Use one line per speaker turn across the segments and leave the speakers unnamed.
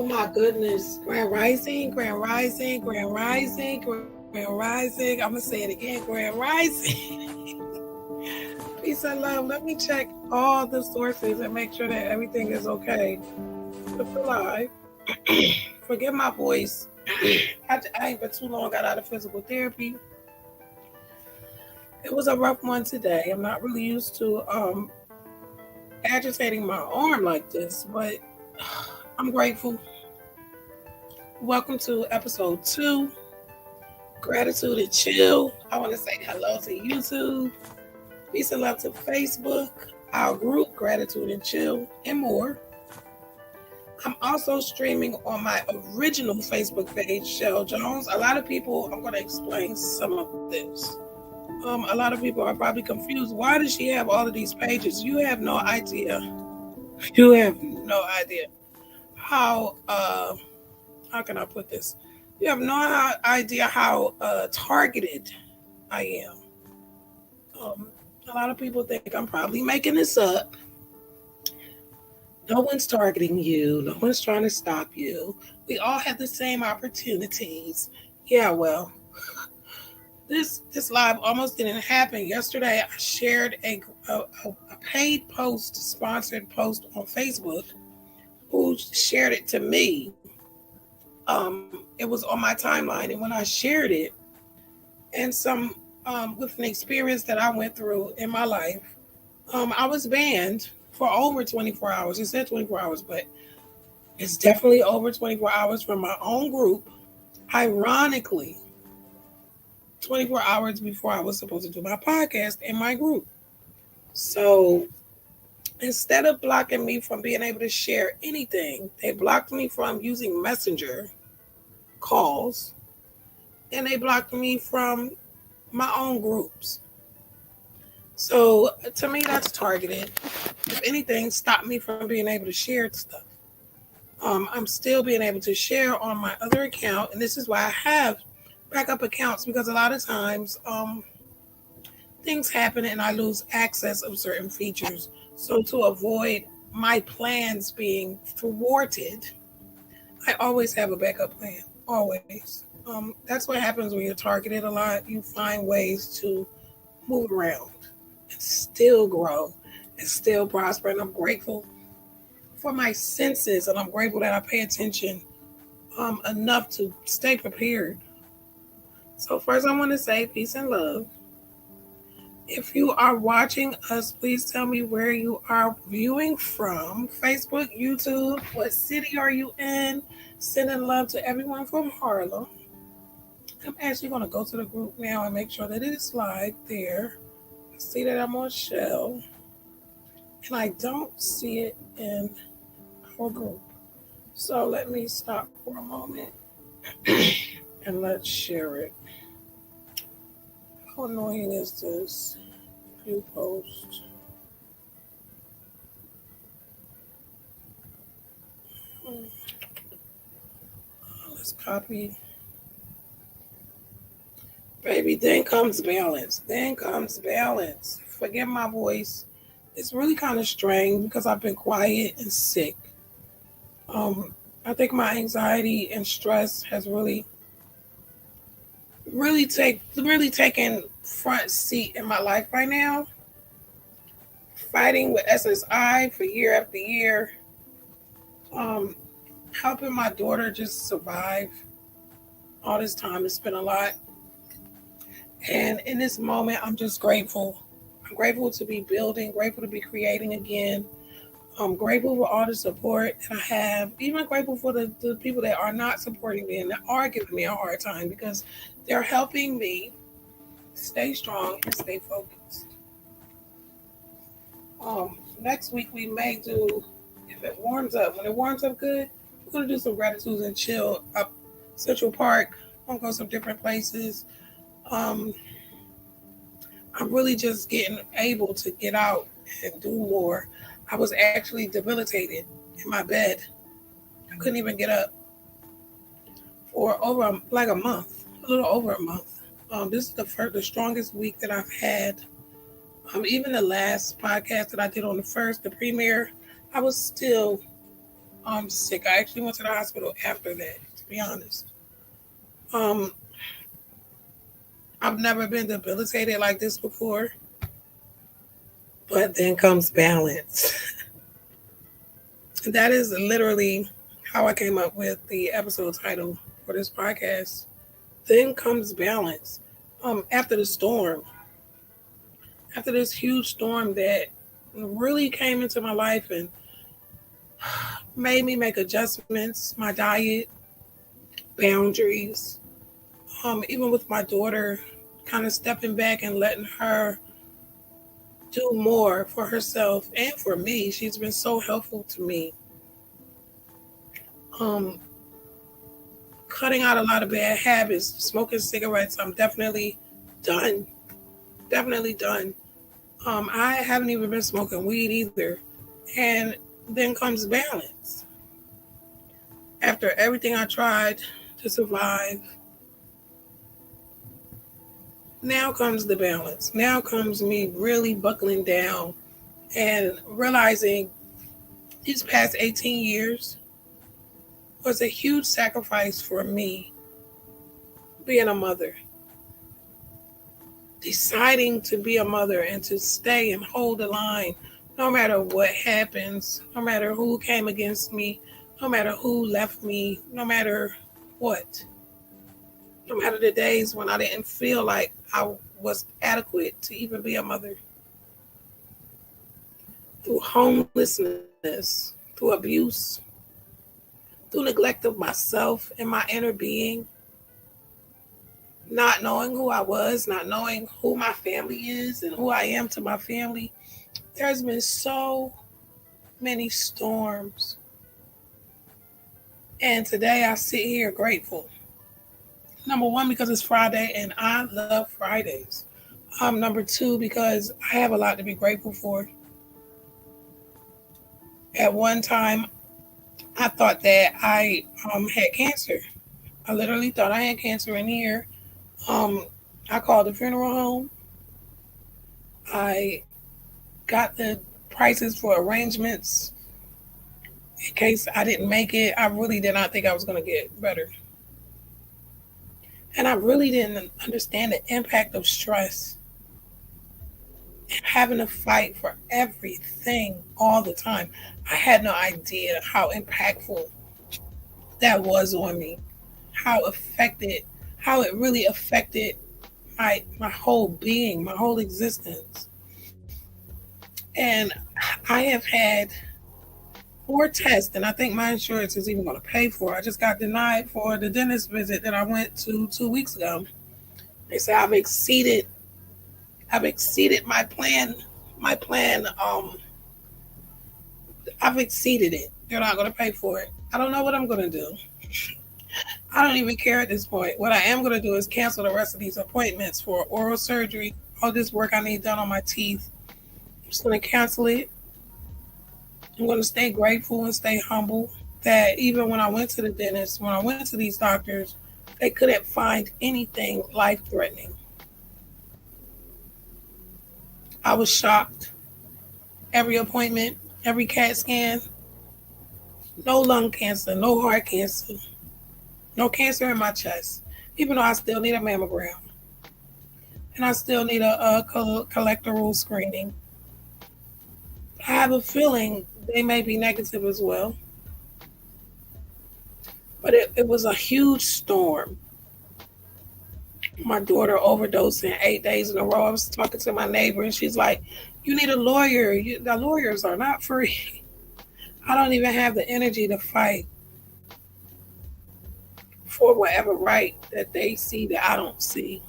Oh my goodness. Grand Rising, Grand Rising, Grand Rising, Grand Rising. I'm going to say it again, Grand Rising. Peace and love. Let me check all the sources and make sure that everything is okay with the live. Forgive my voice. I ain't been too long, got out of physical therapy. It was a rough one today. I'm not really used to agitating my arm like this, but I'm grateful. Welcome to episode 2, Gratitude and Chill. I want to say hello to YouTube. Peace and love to Facebook, our group, Gratitude and Chill, and more. I'm also streaming on my original Facebook page, Shell Jones. A lot of people, I'm going to explain some of this. A lot of people are probably confused. Why does she have all of these pages? You have no idea. You have no idea how can I put this? You have no idea how targeted I am. A lot of people think I'm probably making this up. No one's targeting you. No one's trying to stop you. We all have the same opportunities. Yeah, well, this live almost didn't happen. Yesterday, I shared a paid post, sponsored post on Facebook. Who shared it to me? It was on my timeline, and when I shared it, and some with an experience that I went through in my life, I was banned for over 24 hours. It said 24 hours, but it's definitely over 24 hours from my own group. Ironically, 24 hours before I was supposed to do my podcast in my group. So instead of blocking me from being able to share anything, they blocked me from using Messenger calls, and they blocked me from my own groups. So to me, that's targeted. If anything, stop me from being able to share stuff. I'm still being able to share on my other account, and this is why I have backup accounts, because a lot of times things happen and I lose access of certain features. So to avoid my plans being thwarted, I always have a backup plan. Always. That's what happens when you're targeted a lot. You find ways to move around and still grow and still prosper. And I'm grateful for my senses, and I'm grateful that I pay attention enough to stay prepared. So first I want to say peace and love. If you are watching us, please tell me where you are viewing from. Facebook, YouTube, what city are you in? Sending love to everyone from Harlem. I'm actually going to go to the group now and make sure that it is live there. I see that I'm on Shell, and I don't see it in our group. So let me stop for a moment and let's share it. How annoying is this? View post. Let's copy. Baby, then comes balance. Then comes balance. Forgive my voice. It's really kind of strange because I've been quiet and sick. I think my anxiety and stress has really taken front seat in my life right now. Fighting with SSI for year after year. Helping my daughter just survive all this time. It's been a lot. And in this moment, I'm just grateful. I'm grateful to be building, grateful to be creating again. I'm grateful for all the support that I have. Even grateful for the people that are not supporting me and that are giving me a hard time, because they're helping me stay strong and stay focused. Next week we may do, if it warms up, when it warms up good, we're going to do some gratitude and chill up Central Park. I'm going to go some different places. I'm really just getting able to get out and do more. I was actually debilitated in my bed. I couldn't even get up for over a month, a little over a month. This is the strongest week that I've had. Even the last podcast that I did on the premiere, I was still sick. I actually went to the hospital after that, to be honest. Um, I've never been debilitated like this before. But then comes balance. That is literally how I came up with the episode title for this podcast. Then comes balance. After the storm, after this huge storm that really came into my life and made me make adjustments, my diet, boundaries, even with my daughter, kind of stepping back and letting her do more for herself and for me. She's been so helpful to me. Um, Cutting out a lot of bad habits, smoking cigarettes. I'm definitely done. Definitely done. I haven't even been smoking weed either. And then comes balance. After everything I tried to survive, now comes the balance. Now comes me really buckling down and realizing these past 18 years was a huge sacrifice for me being a mother. Deciding to be a mother and to stay and hold the line no matter what happens, no matter who came against me, no matter who left me, no matter what. No matter the days when I didn't feel like I was adequate to even be a mother. Through homelessness, through abuse, through neglect of myself and my inner being, not knowing who I was, not knowing who my family is and who I am to my family. There's been so many storms. And today I sit here grateful. Number one, because it's Friday and I love Fridays. Number two, because I have a lot to be grateful for. At one time, I thought that I had cancer. I literally thought I had cancer in here. I called the funeral home. I got the prices for arrangements in case I didn't make it. I really did not think I was going to get better. And I really didn't understand the impact of stress and having to fight for everything all the time. I had no idea how impactful that was on me, how it really affected my whole being, my whole existence. And I have had 4 tests, and I think my insurance is even going to pay for it. I just got denied for the dentist visit that I went to 2 weeks ago. They say I've exceeded my plan. I've exceeded it. They're not going to pay for it. I don't know what I'm going to do. I don't even care at this point. What I am going to do is cancel the rest of these appointments for oral surgery, all this work I need done on my teeth. I'm just going to cancel it. I'm going to stay grateful and stay humble that even when I went to the dentist, when I went to these doctors, they couldn't find anything life-threatening. I was shocked. Every appointment, every CAT scan, no lung cancer, no heart cancer, no cancer in my chest, even though I still need a mammogram. And I still need a cholesterol screening. I have a feeling they may be negative as well. But it was a huge storm. My daughter overdosing 8 days in a row. I was talking to my neighbor and she's like, you need a lawyer. The lawyers are not free. I don't even have the energy to fight for whatever right that they see that I don't see.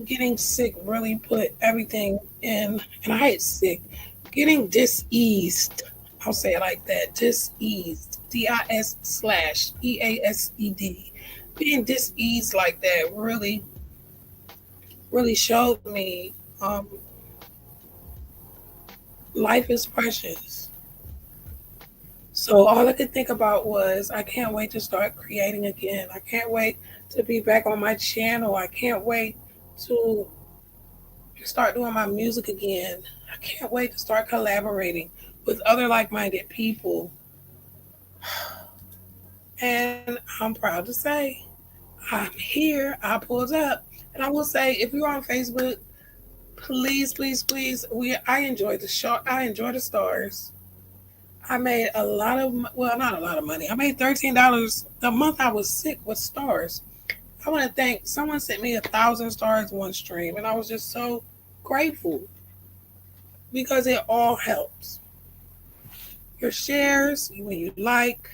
Getting sick really put everything in, and I hate sick. Getting diseased, I'll say it like that, diseased, DIS/EASED. Being diseased like that really, really showed me life is precious. So all I could think about was, I can't wait to start creating again. I can't wait to be back on my channel. I can't wait to start doing my music again. I can't wait to start collaborating with other like-minded people. And I'm proud to say I'm here. I pulled up. And I will say, if you're on Facebook, please, please, please, I enjoy the show. I enjoy the stars. I made a lot of, well, not a lot of money. I made $13 the month I was sick with stars. I want to thank someone sent me 1,000 stars one stream, and I was just so grateful because it all helps. Your shares, when you like,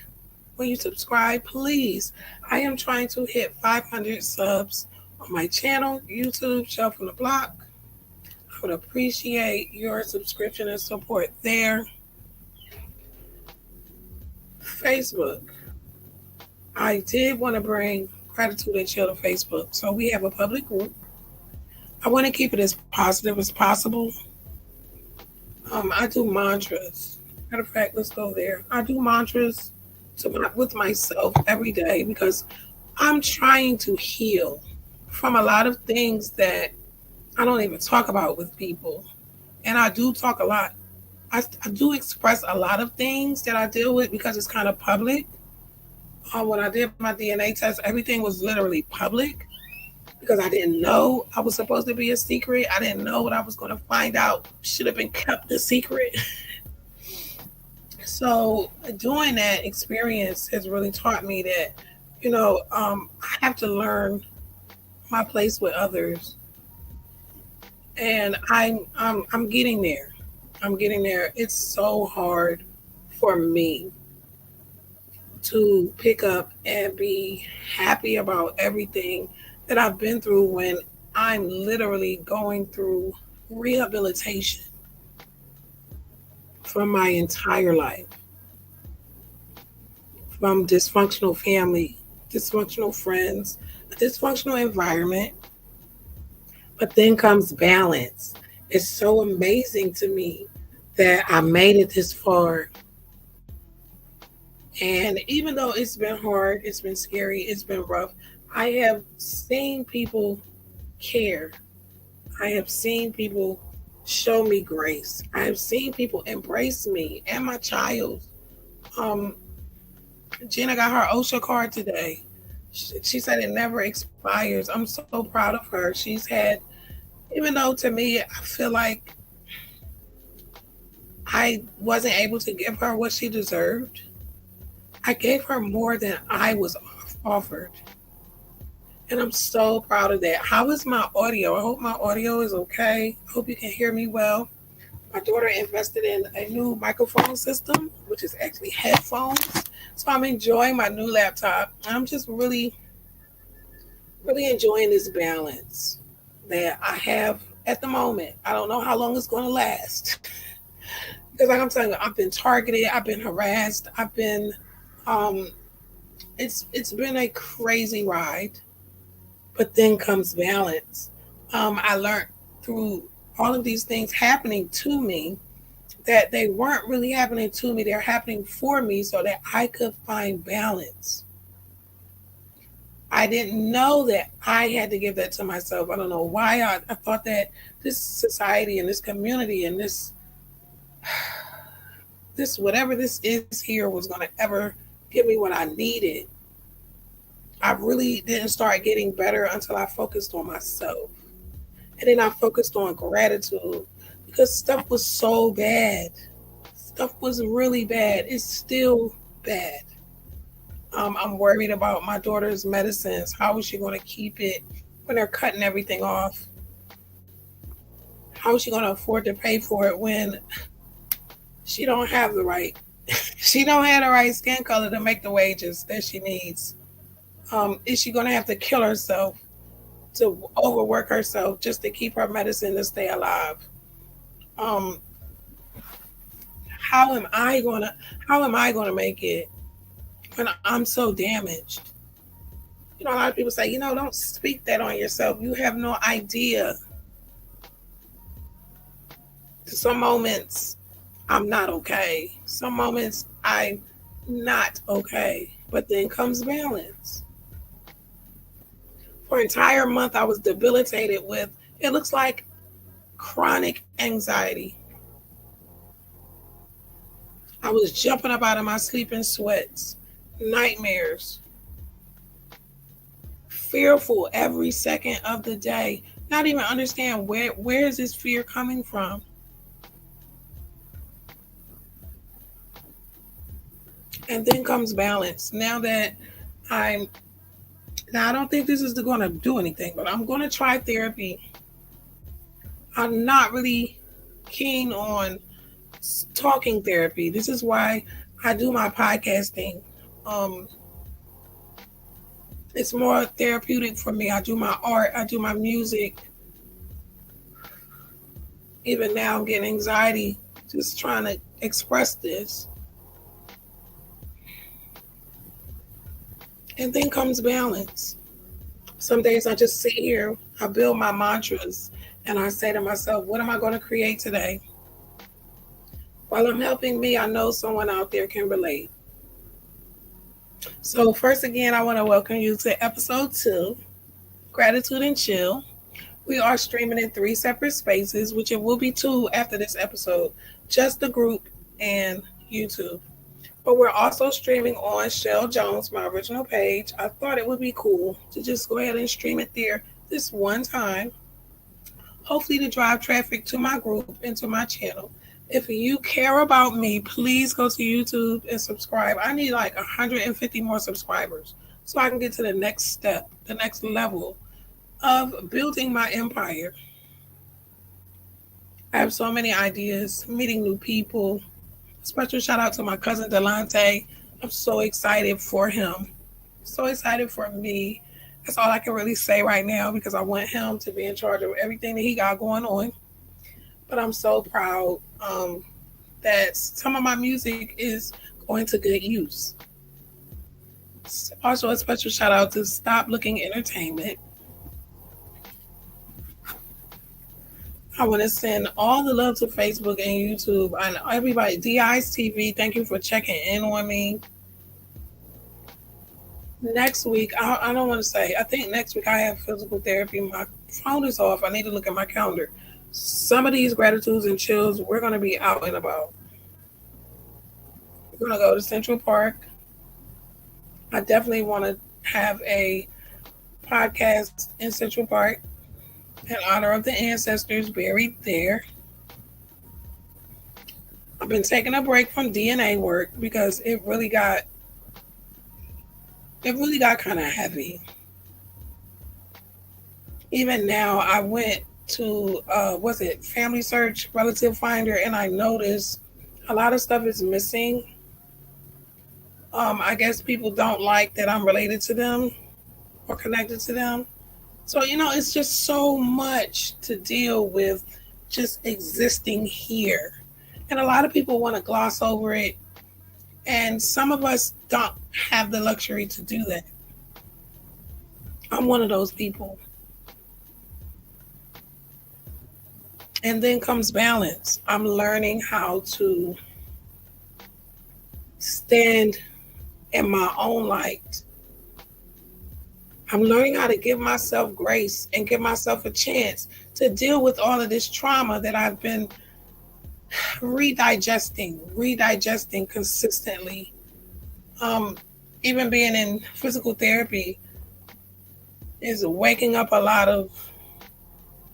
when you subscribe, please. I am trying to hit 500 subs on my channel, YouTube, Chele from the Block. I would appreciate your subscription and support there. Facebook. I did want to bring Gratitude and Chill to Facebook. So we have a public group. I want to keep it as positive as possible. I do mantras. Matter of fact, let's go there. I do mantras with myself every day because I'm trying to heal from a lot of things that I don't even talk about with people. And I do talk a lot. I do express a lot of things that I deal with because it's kind of public. When I did my DNA test, everything was literally public because I didn't know I was supposed to be a secret. I didn't know what I was going to find out should have been kept a secret. So doing that experience has really taught me that, I have to learn my place with others, and I'm getting there. I'm getting there. It's so hard for me to pick up and be happy about everything that I've been through when I'm literally going through rehabilitation from my entire life. From dysfunctional family, dysfunctional friends, a dysfunctional environment. But then comes balance. It's so amazing to me that I made it this far. And even though it's been hard, it's been scary, it's been rough, I have seen people care. I have seen people show me grace. I have seen people embrace me and my child. Gina got her OSHA card today. She said it never expires. I'm so proud of her. She's had, even though to me, I feel like I wasn't able to give her what she deserved, I gave her more than I was offered. And I'm so proud of that. How is my audio? I hope my audio is okay. I hope you can hear me well. My daughter invested in a new microphone system, which is actually headphones. So I'm enjoying my new laptop. I'm just really, really enjoying this balance that I have at the moment. I don't know how long it's going to last. Because like I'm telling you, I've been targeted. I've been harassed. I've been, it's been a crazy ride. But then comes balance. I learned through all of these things happening to me that they weren't really happening to me. They're happening for me so that I could find balance. I didn't know that I had to give that to myself. I don't know why I thought that this society and this community and this whatever this is here was going to ever give me what I needed. I really didn't start getting better until I focused on myself. And then I focused on gratitude because stuff was so bad. Stuff was really bad. It's still bad. I'm worried about my daughter's medicines. How is she going to keep it when they're cutting everything off? How is she going to afford to pay for it when she don't have the right she don't have the right skin color to make the wages that she needs? Is she going to have to kill herself, to overwork herself just to keep her medicine to stay alive? How am I gonna make it when I'm so damaged? A lot of people say, don't speak that on yourself. You have no idea. Some moments I'm not okay. Some moments I'm not okay. But then comes balance. For an entire month, I was debilitated with, it looks like chronic anxiety. I was jumping up out of my sleep in sweats, nightmares, fearful every second of the day. Not even understand where is this fear coming from. And then comes balance. I'm now I don't think this is going to do anything, but I'm going to try therapy. I'm not really keen on talking therapy. This is why I do my podcasting. Um, it's more therapeutic for me. I do my art, I do my music. Even now, I'm getting anxiety just trying to express this. And then comes balance. Some days I just sit here, I build my mantras, and I say to myself, what am I going to create today? While I'm helping me, I know someone out there can relate. So first again, I want to welcome you to episode 2, Gratitude and Chill. We are streaming in 3 separate spaces, which it will be 2 after this episode, just the group and YouTube. But we're also streaming on Shell Jones, my original page. I thought it would be cool to just go ahead and stream it there this one time. Hopefully to drive traffic to my group and to my channel. If you care about me, please go to YouTube and subscribe. I need like 150 more subscribers so I can get to the next step, the next level of building my empire. I have so many ideas, meeting new people. Special shout out to my cousin Delante. I'm so excited for him. So excited for me. That's all I can really say right now because I want him to be in charge of everything that he got going on. But I'm so proud that some of my music is going to good use. Also, a special shout out to Stop Looking Entertainment. I want to send all the love to Facebook and YouTube and everybody. DI's TV, thank you for checking in on me. Next week, I don't want to say, I think next week I have physical therapy. My phone is off. I need to look at my calendar. Some of these gratitudes and chills, we're going to be out and about. We're going to go to Central Park. I definitely want to have a podcast in Central Park in honor of the ancestors buried there. I've been taking a break from DNA work because it really got kind of heavy. Even now, I went to Family Search, Relative Finder, and I noticed a lot of stuff is missing. I guess people don't like that I'm related to them or connected to them. So, it's just so much to deal with just existing here. And a lot of people want to gloss over it. And some of us don't have the luxury to do that. I'm one of those people. And then comes balance. I'm learning how to stand in my own light. I'm learning how to give myself grace and give myself a chance to deal with all of this trauma that I've been redigesting consistently. Even being in physical therapy is waking up a lot of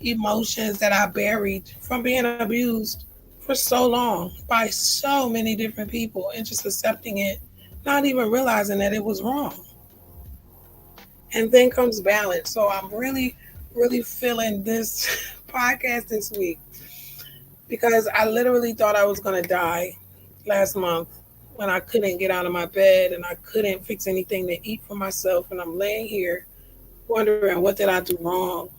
emotions that I buried from being abused for so long by so many different people and just accepting it, not even realizing that it was wrong. And then comes balance. So I'm really, really feeling this podcast this week because I literally thought I was going to die last month when I couldn't get out of my bed and I couldn't fix anything to eat for myself. And I'm laying here wondering, what did I do wrong?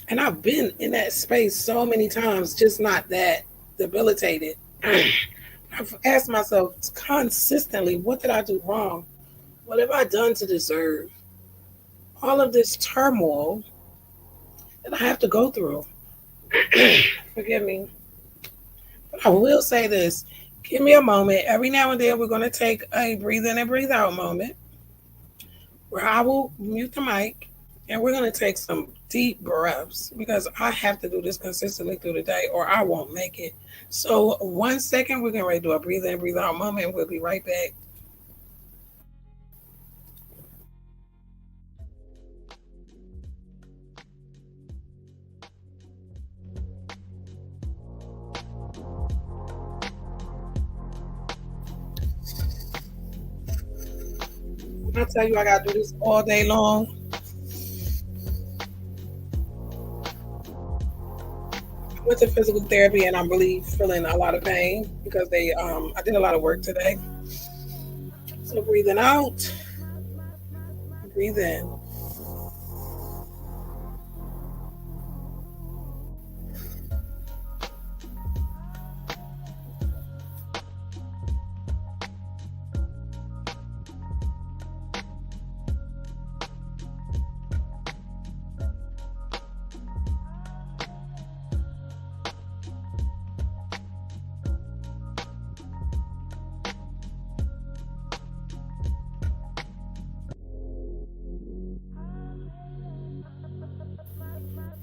And I've been in that space so many times, just not that debilitated. I've asked myself consistently, what did I do wrong? What have I done to deserve all of this turmoil that I have to go through? Forgive me. But I will say this. Give me a moment. Every now and then we're going to take a breathe in and breathe out moment where I will mute the mic And we're going to take some deep breaths because I have to do this consistently through the day or I won't make it. So, 1 second, we're going to do a breathe in, breathe out moment, and we'll be right back. When I tell you I got to do this all day long, I went to physical therapy and I'm really feeling a lot of pain because I did a lot of work today. So, breathing out, breathe in.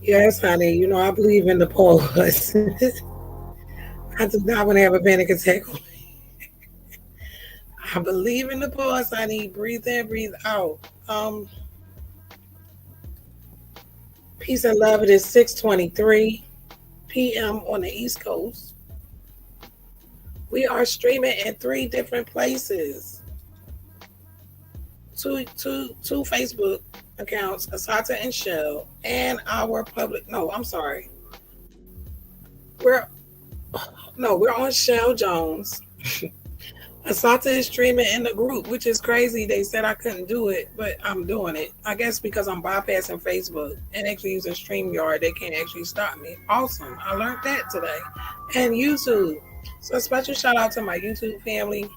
Yes, honey, I believe in the pause. I do not want to have a panic attack. I believe in the pause, honey. Breathe in, breathe out. Peace and love. It is 6:23 p.m. on the East Coast. We are streaming in three different places. Two Facebook accounts, Asata and Shell, and our public. No, I'm sorry. We're we're on Shell Jones. Asata is streaming in the group, which is crazy. They said I couldn't do it, but I'm doing it. I guess because I'm bypassing Facebook and actually using StreamYard, they can't actually stop me. Awesome. I learned that today. And YouTube. So a special shout out to my YouTube family.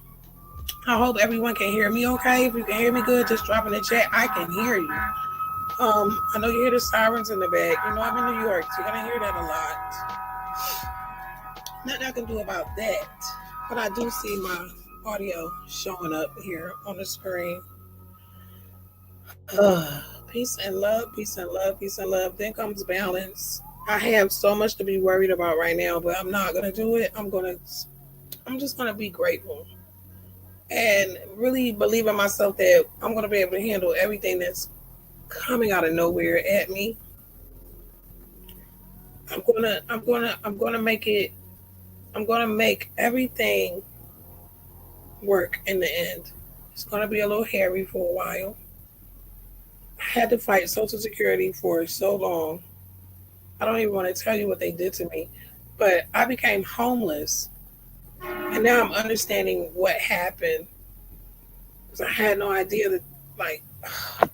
I hope everyone can hear me okay. If you can hear me good, just drop in the chat. I can hear you. I know you hear the sirens in the back. I'm in New York, so you're gonna hear that a lot. Nothing I can do about that. But I do see my audio showing up here on the screen. Peace and love, peace and love, peace and love. Then comes balance. I have so much to be worried about right now, but I'm not gonna do it. I'm just gonna be grateful and really believe in myself that I'm gonna be able to handle everything that's coming out of nowhere at me. I'm gonna make it. I'm gonna make everything work in the end. It's gonna be a little hairy for a while. I had to fight Social Security for so long. I don't even want to tell you what they did to me, but I became homeless, and now I'm understanding what happened because I had no idea that, like,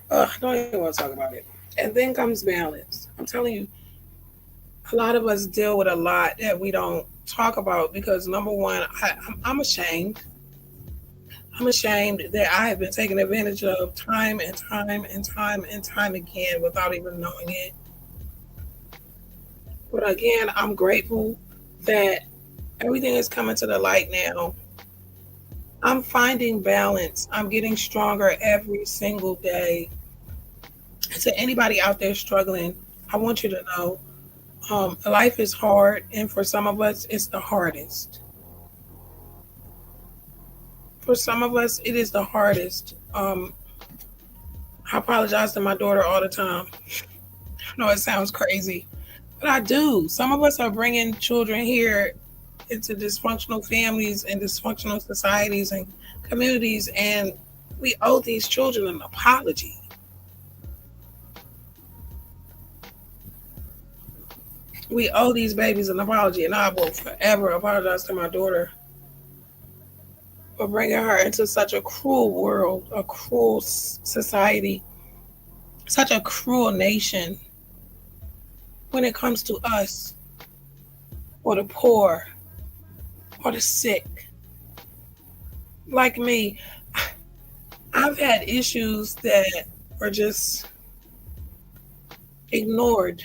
I don't even want to talk about it. And then comes balance. I'm telling you, a lot of us deal with a lot that we don't talk about because number one, I'm ashamed. I'm ashamed that I have been taken advantage of time and time and time and time again without even knowing it. But again, I'm grateful that everything is coming to the light now. I'm finding balance. I'm getting stronger every single day. To anybody out there struggling, I want you to know life is hard, and for some of us, it's the hardest. For some of us, it is the hardest. I apologize to my daughter all the time. I know it sounds crazy, but I do. Some of us are bringing children here into dysfunctional families and dysfunctional societies and communities, and we owe these children an apology. We owe these babies an apology, and I will forever apologize to my daughter for bringing her into such a cruel world, a cruel society, such a cruel nation when it comes to us or the poor or the sick. Like me, I've had issues that were just ignored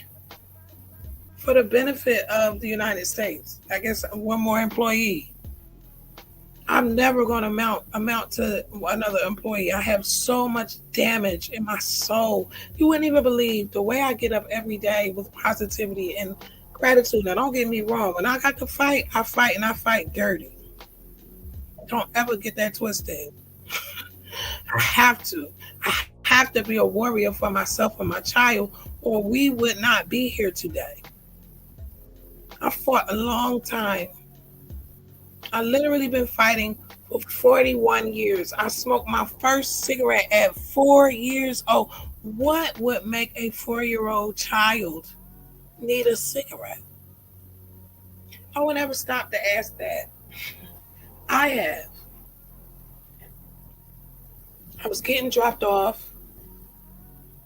for the benefit of the United States. I guess one more employee. I'm never going to amount to another employee. I have so much damage in my soul. You wouldn't even believe the way I get up every day with positivity and gratitude. Now, don't get me wrong. When I got to fight, I fight and I fight dirty. Don't ever get that twisted. I have to. I have to be a warrior for myself and my child, or we would not be here today. I fought a long time. I literally been fighting for 41 years. I smoked my first cigarette at 4 years old. What would make a 4-year-old child need a cigarette? I would never stop to ask that. I have. I was getting dropped off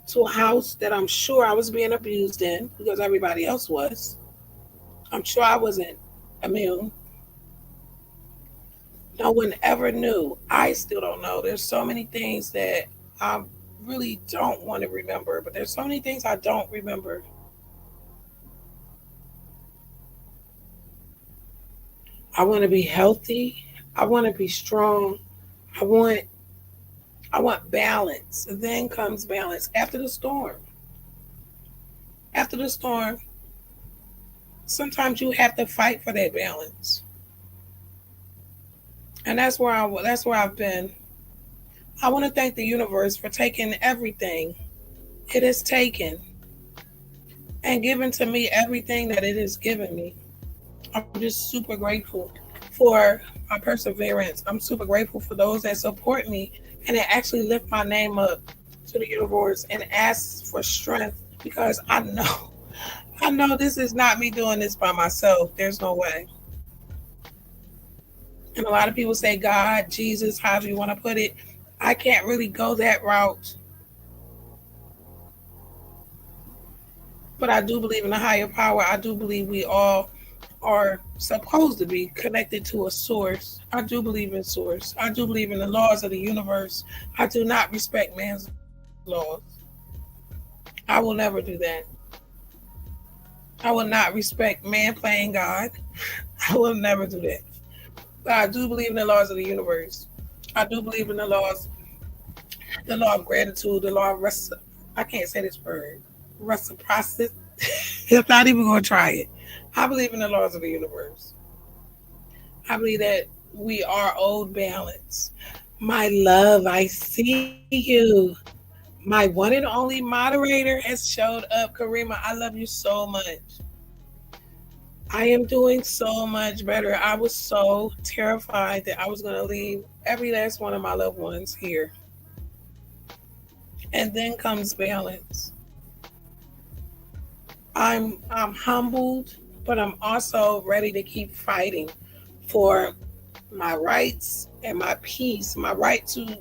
to a house that I'm sure I was being abused in because everybody else was. I'm sure I wasn't immune. No one ever knew. I still don't know. There's so many things that I really don't want to remember, but there's so many things I don't remember. I want to be healthy. I want to be strong. I want I want balance. Then comes balance after the storm. After the storm, sometimes you have to fight for that balance. And that's where I've been. I want to thank the universe for taking everything it has taken and given to me everything that it has given me. I'm just super grateful for my perseverance. I'm super grateful for those that support me and that actually lift my name up to the universe and ask for strength because I know this is not me doing this by myself. There's no way. And a lot of people say God, Jesus, however you want to put it. I can't really go that route. But I do believe in a higher power. I do believe we all are supposed to be connected to a source. I do believe in source. I do believe in the laws of the universe. I do not respect man's laws. I will never do that. I will not respect man playing God. I will never do that. But I do believe in the laws of the universe. I do believe in the law of gratitude, the law of I can't say this word. Reciprocity. I'm not even going to try it. I believe in the laws of the universe. I believe that we are owed balance. My love, I see you. My one and only moderator has showed up. Karima, I love you so much. I am doing so much better. I was so terrified that I was going to leave every last one of my loved ones here. And then comes balance. I'm humbled, but I'm also ready to keep fighting for my rights and my peace, my right to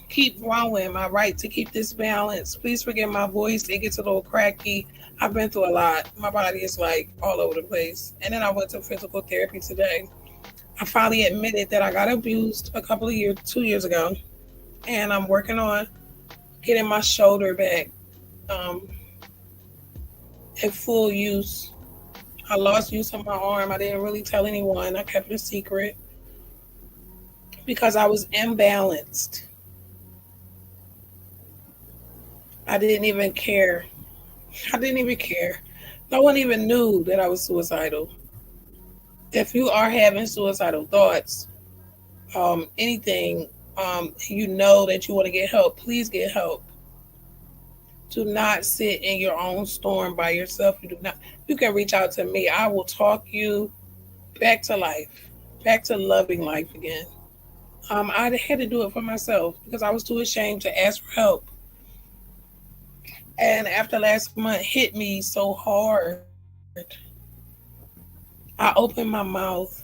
keep growing, my right to keep this balance. Please forgive my voice. It gets a little cracky. I've been through a lot. My body is like all over the place. And then I went to physical therapy today. I finally admitted that I got abused 2 years ago. And I'm working on getting my shoulder back in full use. I lost use of my arm. I didn't really tell anyone. I kept it a secret because I was imbalanced. I didn't even care. I didn't even care. No one even knew that I was suicidal. If you are having suicidal thoughts, anything, you know that you want to get help, please get help. Do not sit in your own storm by yourself. You can reach out to me. I will talk you back to life, back to loving life again. I had to do it for myself because I was too ashamed to ask for help. And after last month hit me so hard, I opened my mouth.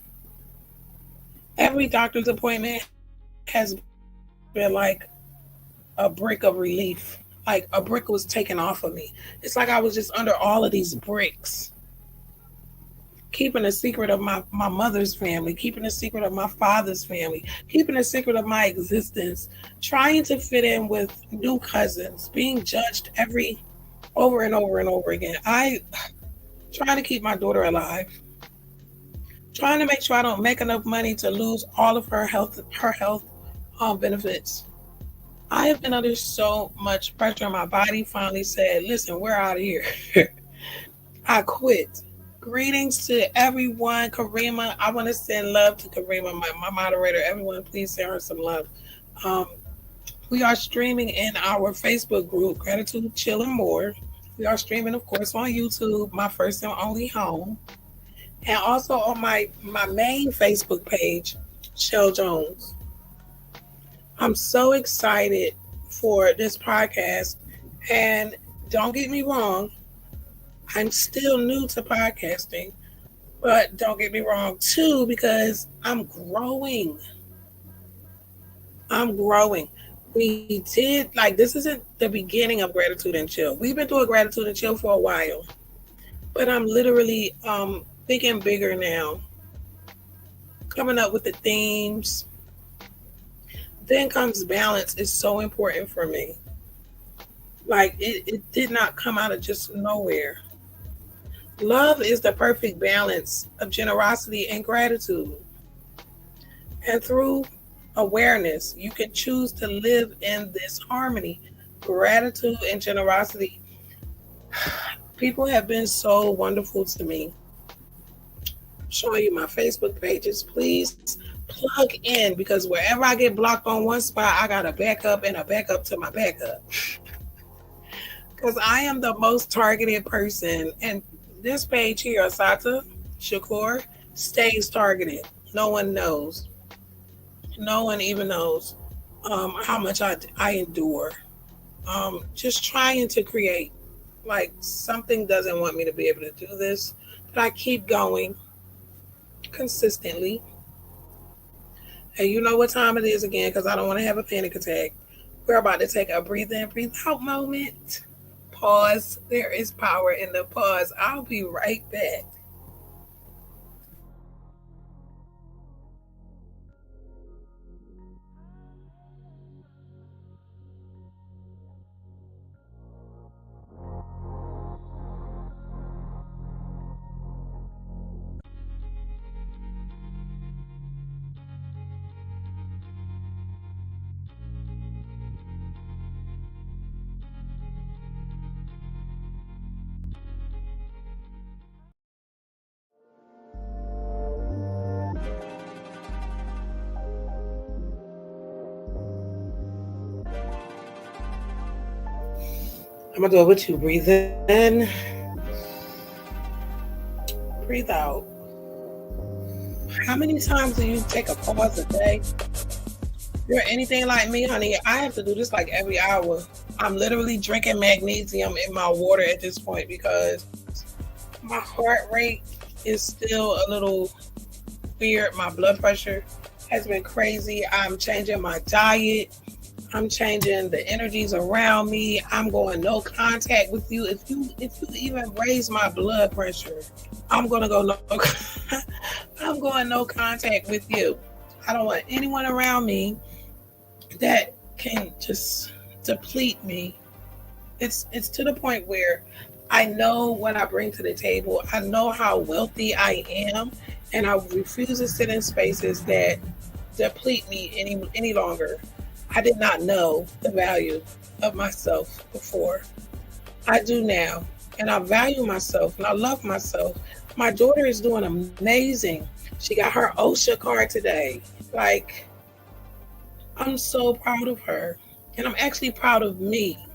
Every doctor's appointment has been like a brick of relief. Like a brick was taken off of me. It's like I was just under all of these bricks. Keeping a secret of my mother's family, keeping a secret of my father's family, keeping a secret of my existence, trying to fit in with new cousins, being judged over and over and over again. I trying to keep my daughter alive, trying to make sure I don't make enough money to lose all of her health benefits. I have been under so much pressure. My body finally said, listen, we're out of here. I quit. Greetings to everyone. Karima, I want to send love to Karima, my moderator. Everyone, please send her some love. Um, we are streaming in our Facebook group, Gratitude, Chill, and More. We are streaming, of course, on YouTube, my first and only home, and also on my main Facebook page, Shell Jones. I'm so excited for this podcast. And don't get me wrong, I'm still new to podcasting, but don't get me wrong too, because I'm growing. I'm growing. We did like this isn't the beginning of Gratitude and Chill. We've been doing Gratitude and Chill for a while, but I'm literally thinking bigger now, coming up with the themes. Then comes balance is so important for me. Like it did not come out of just nowhere. Love is the perfect balance of generosity and gratitude. And through awareness, you can choose to live in this harmony. Gratitude and generosity. People have been so wonderful to me. I'm showing you my Facebook pages. Please plug in because wherever I get blocked on one spot, I got a backup and a backup to my backup. Because I am the most targeted person. And this page here, Asata Shakur, stays targeted. No one knows. No one even knows how much I endure. Just trying to create. Like something doesn't want me to be able to do this, but I keep going consistently. And you know what time it is again because I don't want to have a panic attack. We're about to take a breathe in, breathe out moment. Pause. There is power in the pause. I'll be right back. I'm gonna do it with you. Breathe in, breathe out. How many times do you take a pause a day? If you're anything like me, honey, I have to do this like every hour. I'm literally drinking magnesium in my water at this point because my heart rate is still a little weird. My blood pressure has been crazy. I'm changing my diet. I'm changing the energies around me. I'm going no contact with you. If you even raise my blood pressure, I'm gonna go no I'm going no contact with you. I don't want anyone around me that can just deplete me. It's to the point where I know what I bring to the table. I know how wealthy I am, and I refuse to sit in spaces that deplete me any longer. I did not know the value of myself before. I do now, and I value myself, and I love myself. My daughter is doing amazing. She got her OSHA card today. Like, I'm so proud of her, and I'm actually proud of me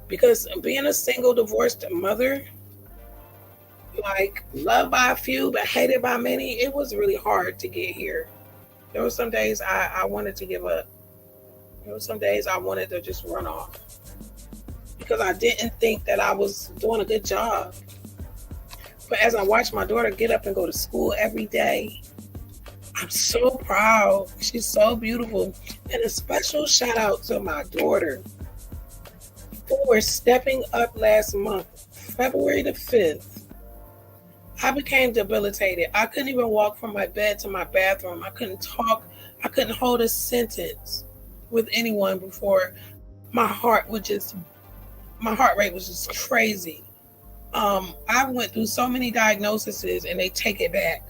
because being a single divorced mother, like loved by a few but hated by many, it was really hard to get here. There were some days I wanted to give up. There were some days I wanted to just run off because I didn't think that I was doing a good job. But as I watch my daughter get up and go to school every day, I'm so proud. She's so beautiful. And a special shout out to my daughter for stepping up last month, February the 5th. I became debilitated. I couldn't even walk from my bed to my bathroom. I couldn't talk. I couldn't hold a sentence with anyone before my heart rate was just crazy. I went through so many diagnoses and they take it back.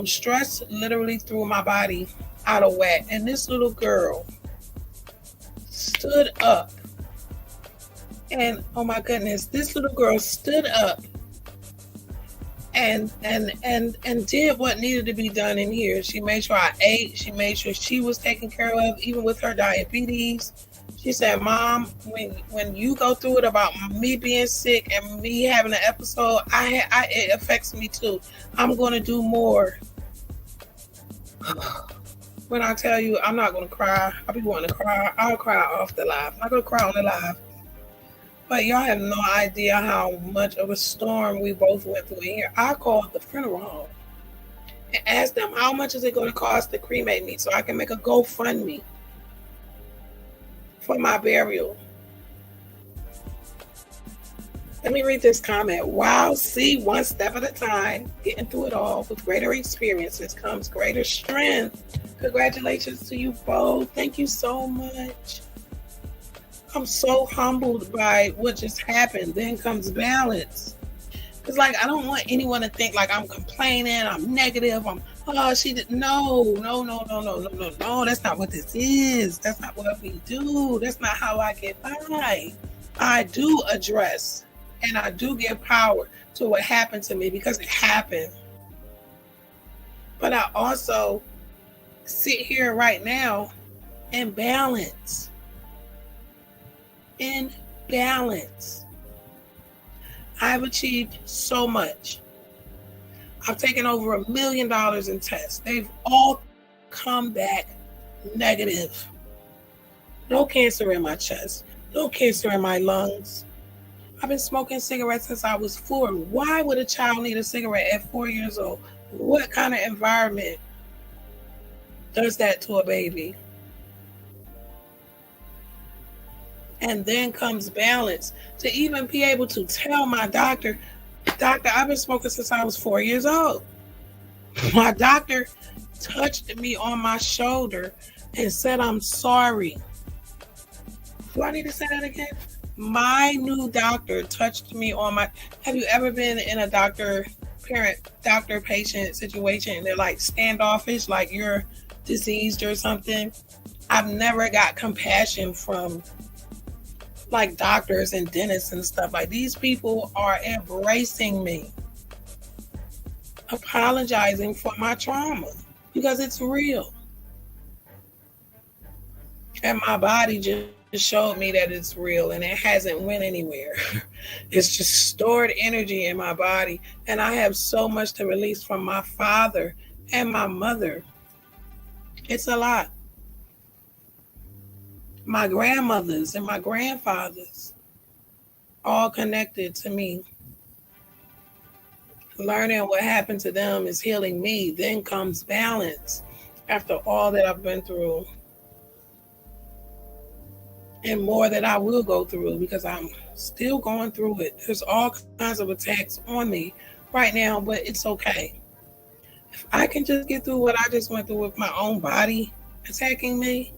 Stress literally threw my body out of whack. And this little girl stood up. And oh my goodness, this little girl stood up and did what needed to be done in here. She made sure I ate. She made sure she was taken care of, even with her diabetes. She said, "Mom, when you go through it about me being sick and me having an episode, it affects me too. I'm going to do more." When I tell you, I'm not going to cry. I'll be wanting to cry. I'll cry off the live. I'm not going to cry on the live. But y'all have no idea how much of a storm we both went through in here. I called the funeral home and asked them, how much is it going to cost to cremate me so I can make a GoFundMe for my burial? Let me read this comment. Wow, see, one step at a time, getting through it all. With greater experiences comes greater strength. Congratulations to you both. Thank you so much. I'm so humbled by what just happened. Then comes balance. It's like, I don't want anyone to think like I'm complaining, I'm negative, she did. No. That's not what this is. That's not what we do. That's not how I get by. I do address and I do give power to what happened to me because it happened. But I also sit here right now and balance. In balance. I've achieved so much. I've taken over $1 million in tests. They've all come back negative. No cancer in my chest. No cancer in my lungs. I've been smoking cigarettes since I was 4. Why would a child need a cigarette at 4 years old? What kind of environment does that to a baby? And then comes balance. To even be able to tell my doctor, I've been smoking since I was 4 years old. My doctor touched me on my shoulder and said, "I'm sorry." Do I need to say that again? My new doctor touched me on my... Have you ever been in a doctor-patient situation and they're like standoffish, like you're diseased or something? I've never got compassion from like doctors and dentists and stuff. Like, these people are embracing me, apologizing for my trauma because it's real. And my body just showed me that it's real and it hasn't went anywhere. It's just stored energy in my body. And I have so much to release from my father and my mother. It's a lot. My grandmothers and my grandfathers, all connected to me. Learning what happened to them is healing me. Then comes balance after all that I've been through. And more that I will go through because I'm still going through it. There's all kinds of attacks on me right now, but it's okay. If I can just get through what I just went through with my own body attacking me,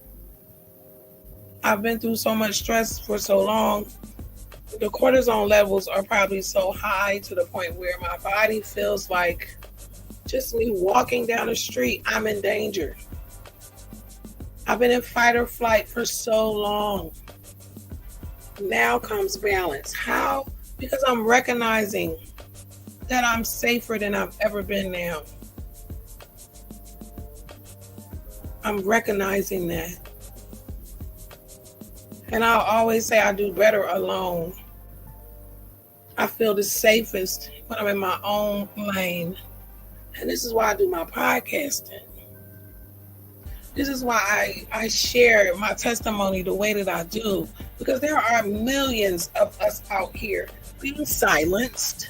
I've been through so much stress for so long. The cortisone levels are probably so high to the point where my body feels like just me walking down the street, I'm in danger. I've been in fight or flight for so long. Now comes balance. How? Because I'm recognizing that I'm safer than I've ever been now. I'm recognizing that. And I'll always say I do better alone. I feel the safest when I'm in my own lane. And this is why I do my podcasting. This is why I share my testimony the way that I do. Because there are millions of us out here being silenced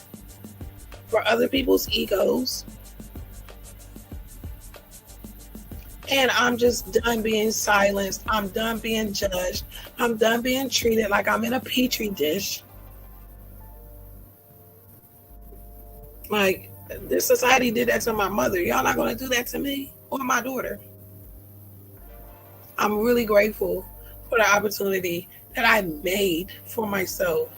for other people's egos. And I'm just done being silenced. I'm done being judged. I'm done being treated like I'm in a petri dish. Like, this society did that to my mother. Y'all not going to do that to me or my daughter. I'm really grateful for the opportunity that I made for myself.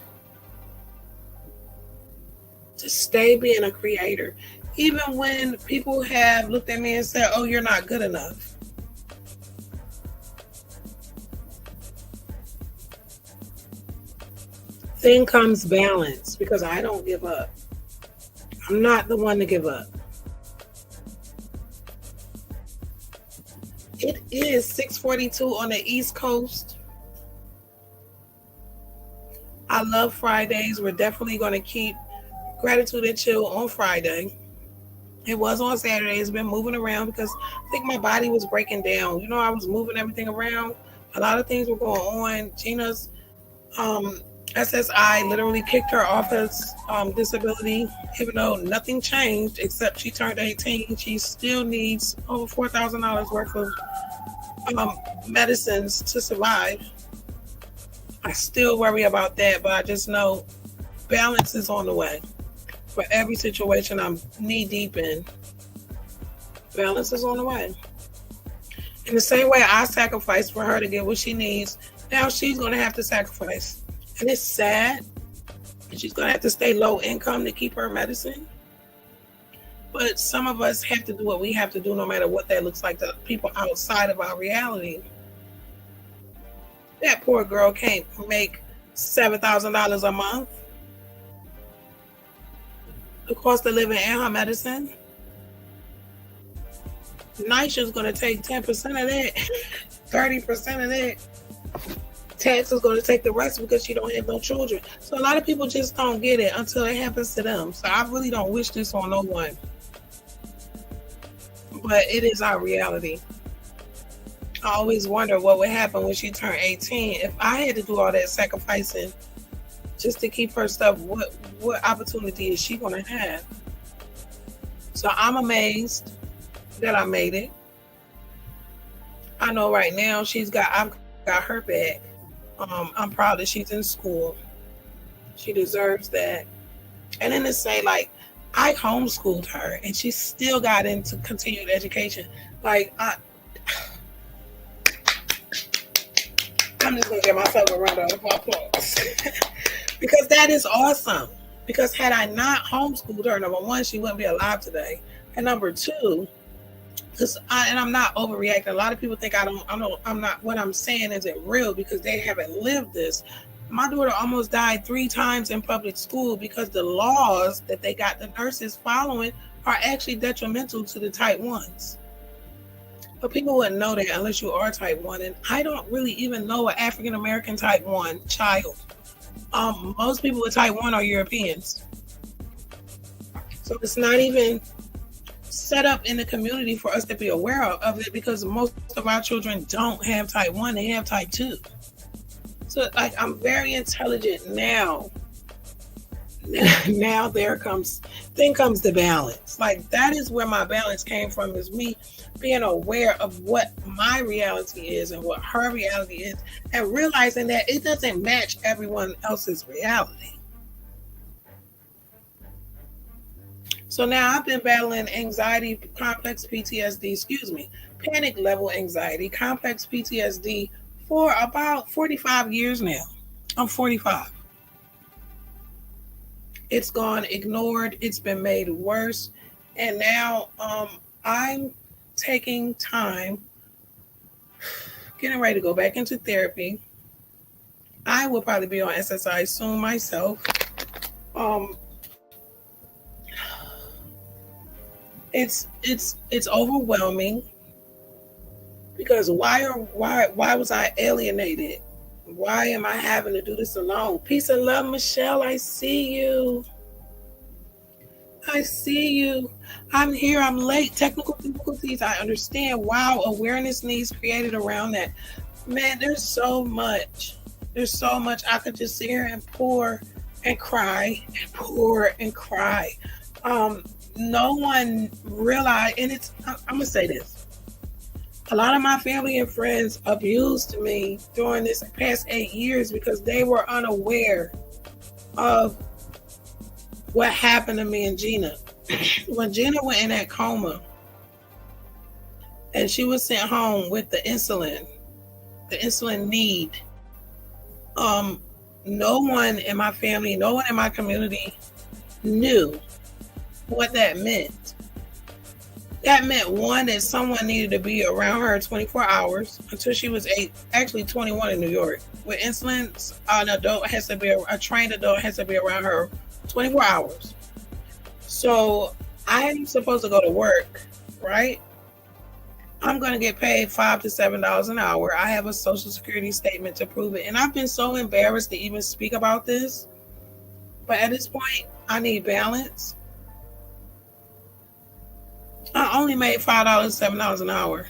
to stay being a creator. Even when people have looked at me and said, oh, you're not good enough. Then comes balance, because I don't give up. I'm not the one to give up. It is 6:42 on the East Coast. I love Fridays. We're definitely going to keep Gratitude and Chill on Friday. It was on Saturday. It's been moving around because I think my body was breaking down. You know, I was moving everything around. A lot of things were going on. Gina's SSI literally kicked her off as disability, even though nothing changed except she turned 18. She still needs over $4,000 worth of medicines to survive. I still worry about that, but I just know balance is on the way. For every situation I'm knee deep in, balance is on the way. In the same way I sacrificed for her to get what she needs, now she's going to have to sacrifice. And it's sad. She's going to have to stay low income to keep her medicine. But some of us have to do what we have to do, no matter what that looks like to people outside of our reality. That poor girl can't make $7,000 a month. The cost of living and her medicine. NYCHA's going to take 10% of that, 30% of that. Tax is going to take the rest because she don't have no children. So a lot of people just don't get it until it happens to them. So I really don't wish this on no one. But it is our reality. I always wonder what would happen when she turned 18. If I had to do all that sacrificing just to keep her stuff, what opportunity is she going to have? So I'm amazed that I made it. I know right now I've got her back. I'm proud that she's in school. She deserves that. And then to say, like, I homeschooled her and she still got into continued education. Like, I'm just going to give myself a round of applause. Because that is awesome. Because had I not homeschooled her, number one, she wouldn't be alive today. And number two, and I'm not overreacting. A lot of people think I'm not, what I'm saying isn't real because they haven't lived this. My daughter almost died 3 times in public school because the laws that they got the nurses following are actually detrimental to the type 1s. But people wouldn't know that unless you are type 1. And I don't really even know an African American type 1 child. Most people with type 1 are Europeans. So it's not even set up in the community for us to be aware of it because most of our children don't have type 1, they have type 2. So like I'm very intelligent now. Now comes the balance. Like that is where my balance came from, is me being aware of what my reality is and what her reality is, and realizing that it doesn't match everyone else's reality. So now I've been battling anxiety, panic level anxiety, complex PTSD for about 45 years now. I'm 45. It's gone ignored. It's been made worse. And now I'm taking time, getting ready to go back into therapy. I will probably be on SSI soon myself. It's overwhelming because why was I alienated? Why am I having to do this alone? Peace and love, Michelle. I see you. I'm here. I'm late. Technical difficulties. I understand. Wow. Awareness needs created around that. Man, there's so much. I could just sit here and pour and cry and pour and cry. No one realized, and I'm going to say this. A lot of my family and friends abused me during this past 8 years because they were unaware of what happened to me and Gina. When Gina went in that coma and she was sent home with the insulin need, no one in my family, no one in my community knew what that meant. That meant, one, that someone needed to be around her 24 hours until she was 21 in New York. With insulin, a trained adult has to be around her 24 hours. So I'm supposed to go to work, right? I'm going to get paid $5 to $7 an hour. I have a social security statement to prove it. And I've been so embarrassed to even speak about this. But at this point, I need balance. I only made $5, $7 an hour.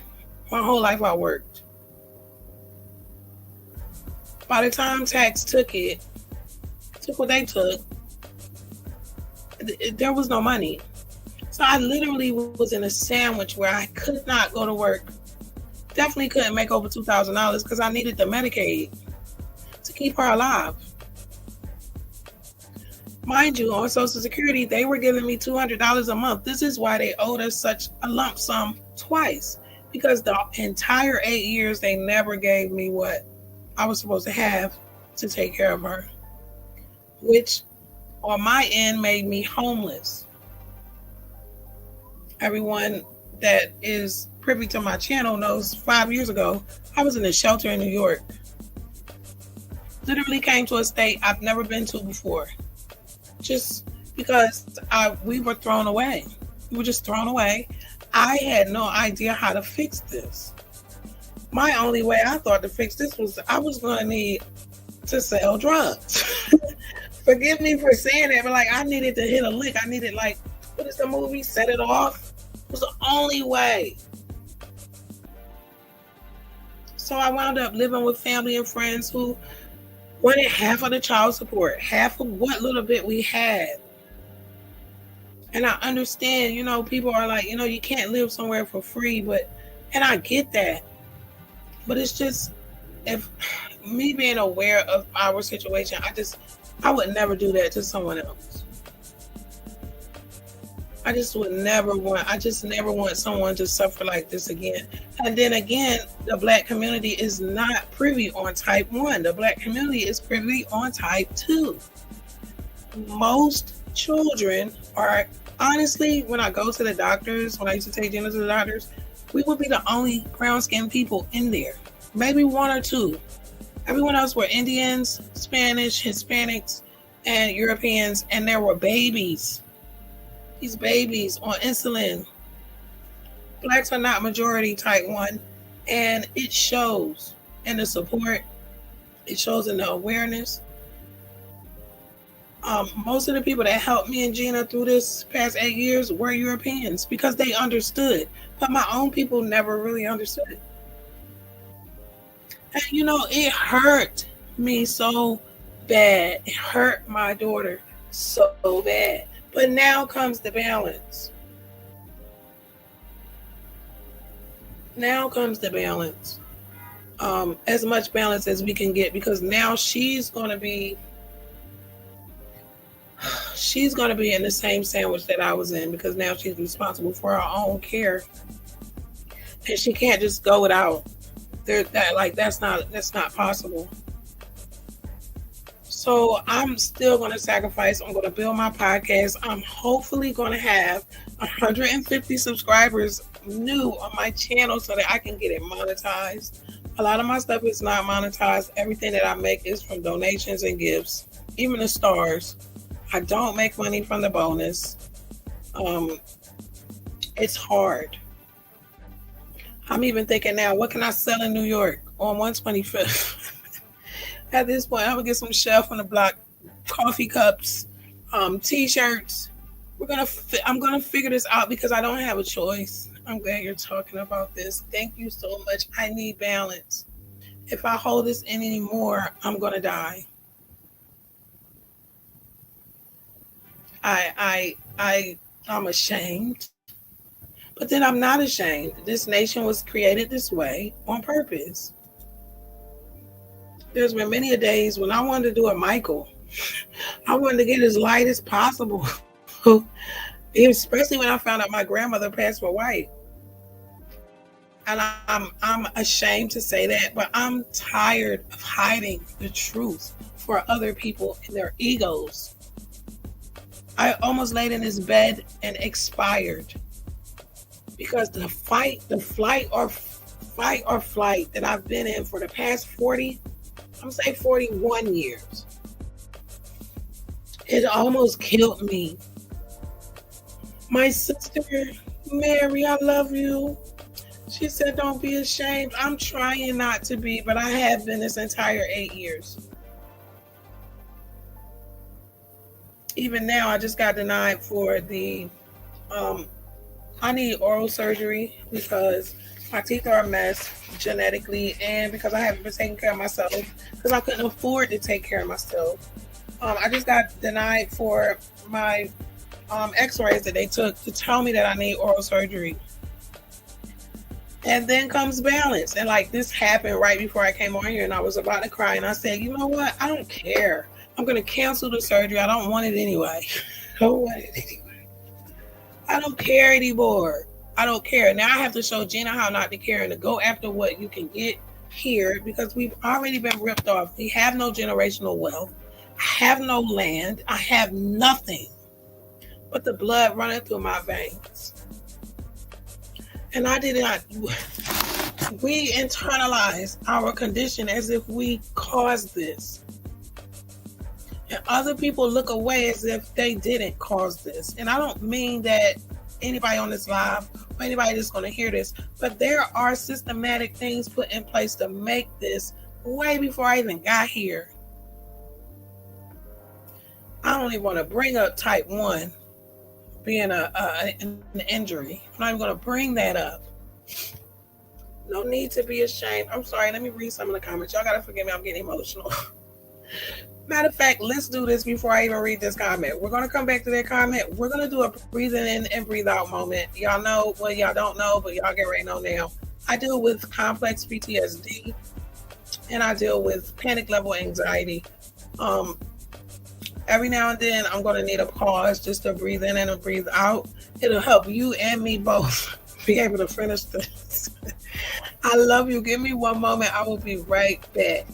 My whole life I worked. By the time tax took what they took, there was no money. So I literally was in a sandwich where I could not go to work. Definitely couldn't make over $2,000 because I needed the Medicaid to keep her alive. Mind you, on Social Security, they were giving me $200 a month. This is why they owed us such a lump sum twice. Because the entire 8 years, they never gave me what I was supposed to have to take care of her. Which, on my end, made me homeless. Everyone that is privy to my channel knows 5 years ago, I was in a shelter in New York. Literally came to a state I've never been to before. Just because we were thrown away. We were just thrown away. I had no idea how to fix this. My only way I thought to fix this was I was going to need to sell drugs. Forgive me for saying that, but like I needed to hit a lick. I needed what is the movie? Set It Off. It was the only way. So I wound up living with family and friends who wanted half of the child support, half of what little bit we had. And I understand, people are like, you can't live somewhere for free, and I get that. But it's just, if me being aware of our situation, I would never do that to someone else. I just never want someone to suffer like this again. And then again, the Black community is not privy on type 1. The Black community is privy on type 2. Most children are, honestly, when I go to the doctors, when I used to take Gina to the doctors, we would be the only brown-skinned people in there. Maybe one or two. Everyone else were Indians, Spanish, Hispanics, and Europeans, and there were babies. These babies on insulin. Blacks are not majority type 1, and it shows in the support. It shows in the awareness. Most of the people that helped me and Gina through this past 8 years were Europeans because they understood, but my own people never really understood. And it hurt me so bad. It hurt my daughter so bad. But now comes the balance. Now comes the balance. As much balance as we can get, because now she's going to be in the same sandwich that I was in, because now she's responsible for her own care. And she can't just go without. That's not possible. So I'm still going to sacrifice. I'm going to build my podcast. I'm hopefully going to have 150 subscribers new on my channel so that I can get it monetized. A lot of my stuff is not monetized. Everything that I make is from donations and gifts, even the stars. I don't make money from the bonus. It's hard. I'm even thinking now, what can I sell in New York on 125th? At this point, I'm gonna get some Chele from the Block coffee cups, t-shirts. I'm gonna figure this out because I don't have a choice. I'm glad you're talking about this. Thank you so much. I need balance. If I hold this in anymore, I'm gonna die. I'm ashamed, but then I'm not ashamed. This nation was created this way on purpose. There's been many a days when I wanted to do a Michael. I wanted to get as light as possible. Especially when I found out my grandmother passed for white. And I'm ashamed to say that, but I'm tired of hiding the truth for other people and their egos. I almost laid in this bed and expired because the fight or flight that I've been in for the past 40, I'm gonna say 41 years. It almost killed me. My sister, Mary, I love you. She said, don't be ashamed. I'm trying not to be, but I have been this entire 8 years. Even now, I just got denied for the, I need oral surgery because my teeth are a mess genetically and because I haven't been taking care of myself because I couldn't afford to take care of myself. I just got denied for my x-rays that they took to tell me that I need oral surgery. And then comes balance. And like this happened right before I came on here and I was about to cry. And I said, you know what? I don't care. I'm going to cancel the surgery. I don't want it anyway. I don't want it anyway. I don't care anymore. I don't care. Now I have to show Gina how not to care and to go after what you can get here because we've already been ripped off. We have no generational wealth. I have no land. I have nothing but the blood running through my veins. And I did not, we internalize our condition as if we caused this. And other people look away as if they didn't cause this. And I don't mean that anybody on this live or anybody that's going to hear this, but there are systematic things put in place to make this way before I even got here. I don't even want to bring up type 1 being an injury. I'm not even going to bring that up. No need to be ashamed. I'm sorry. Let me read some of the comments. Y'all got to forgive me. I'm getting emotional. Matter of fact, let's do this before I even read this comment. We're going to come back to that comment. We're going to do a breathing in and breathe out moment. Y'all know, well, y'all don't know, but y'all get ready to know now. I deal with complex PTSD and I deal with panic level anxiety. Every now and then, I'm going to need a pause just to breathe in and breathe out. It'll help you and me both be able to finish this. I love you. Give me one moment. I will be right back.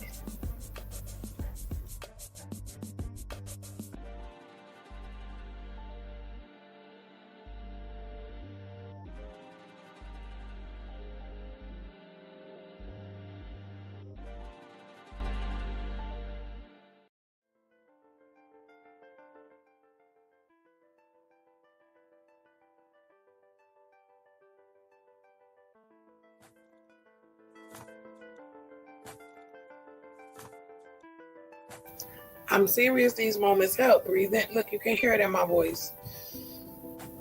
I'm serious. These moments help. Breathe in. Look, you can hear it in my voice.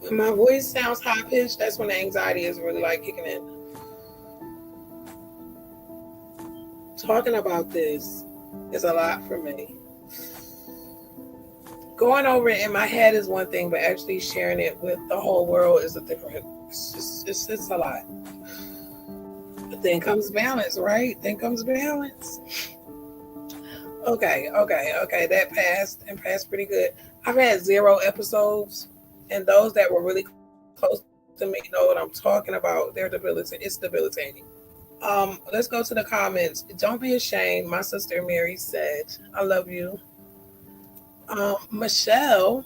When my voice sounds high pitched, that's when the anxiety is really like kicking in. Talking about this is a lot for me. Going over it in my head is one thing, but actually sharing it with the whole world is a different. It's just a lot. But then comes balance, right? Then comes balance. Okay. That passed pretty good. I've had 0 episodes, and those that were really close to me know what I'm talking about. They're debilitating. It's debilitating. Let's go to the comments. Don't be ashamed. My sister Mary said, I love you. Michelle,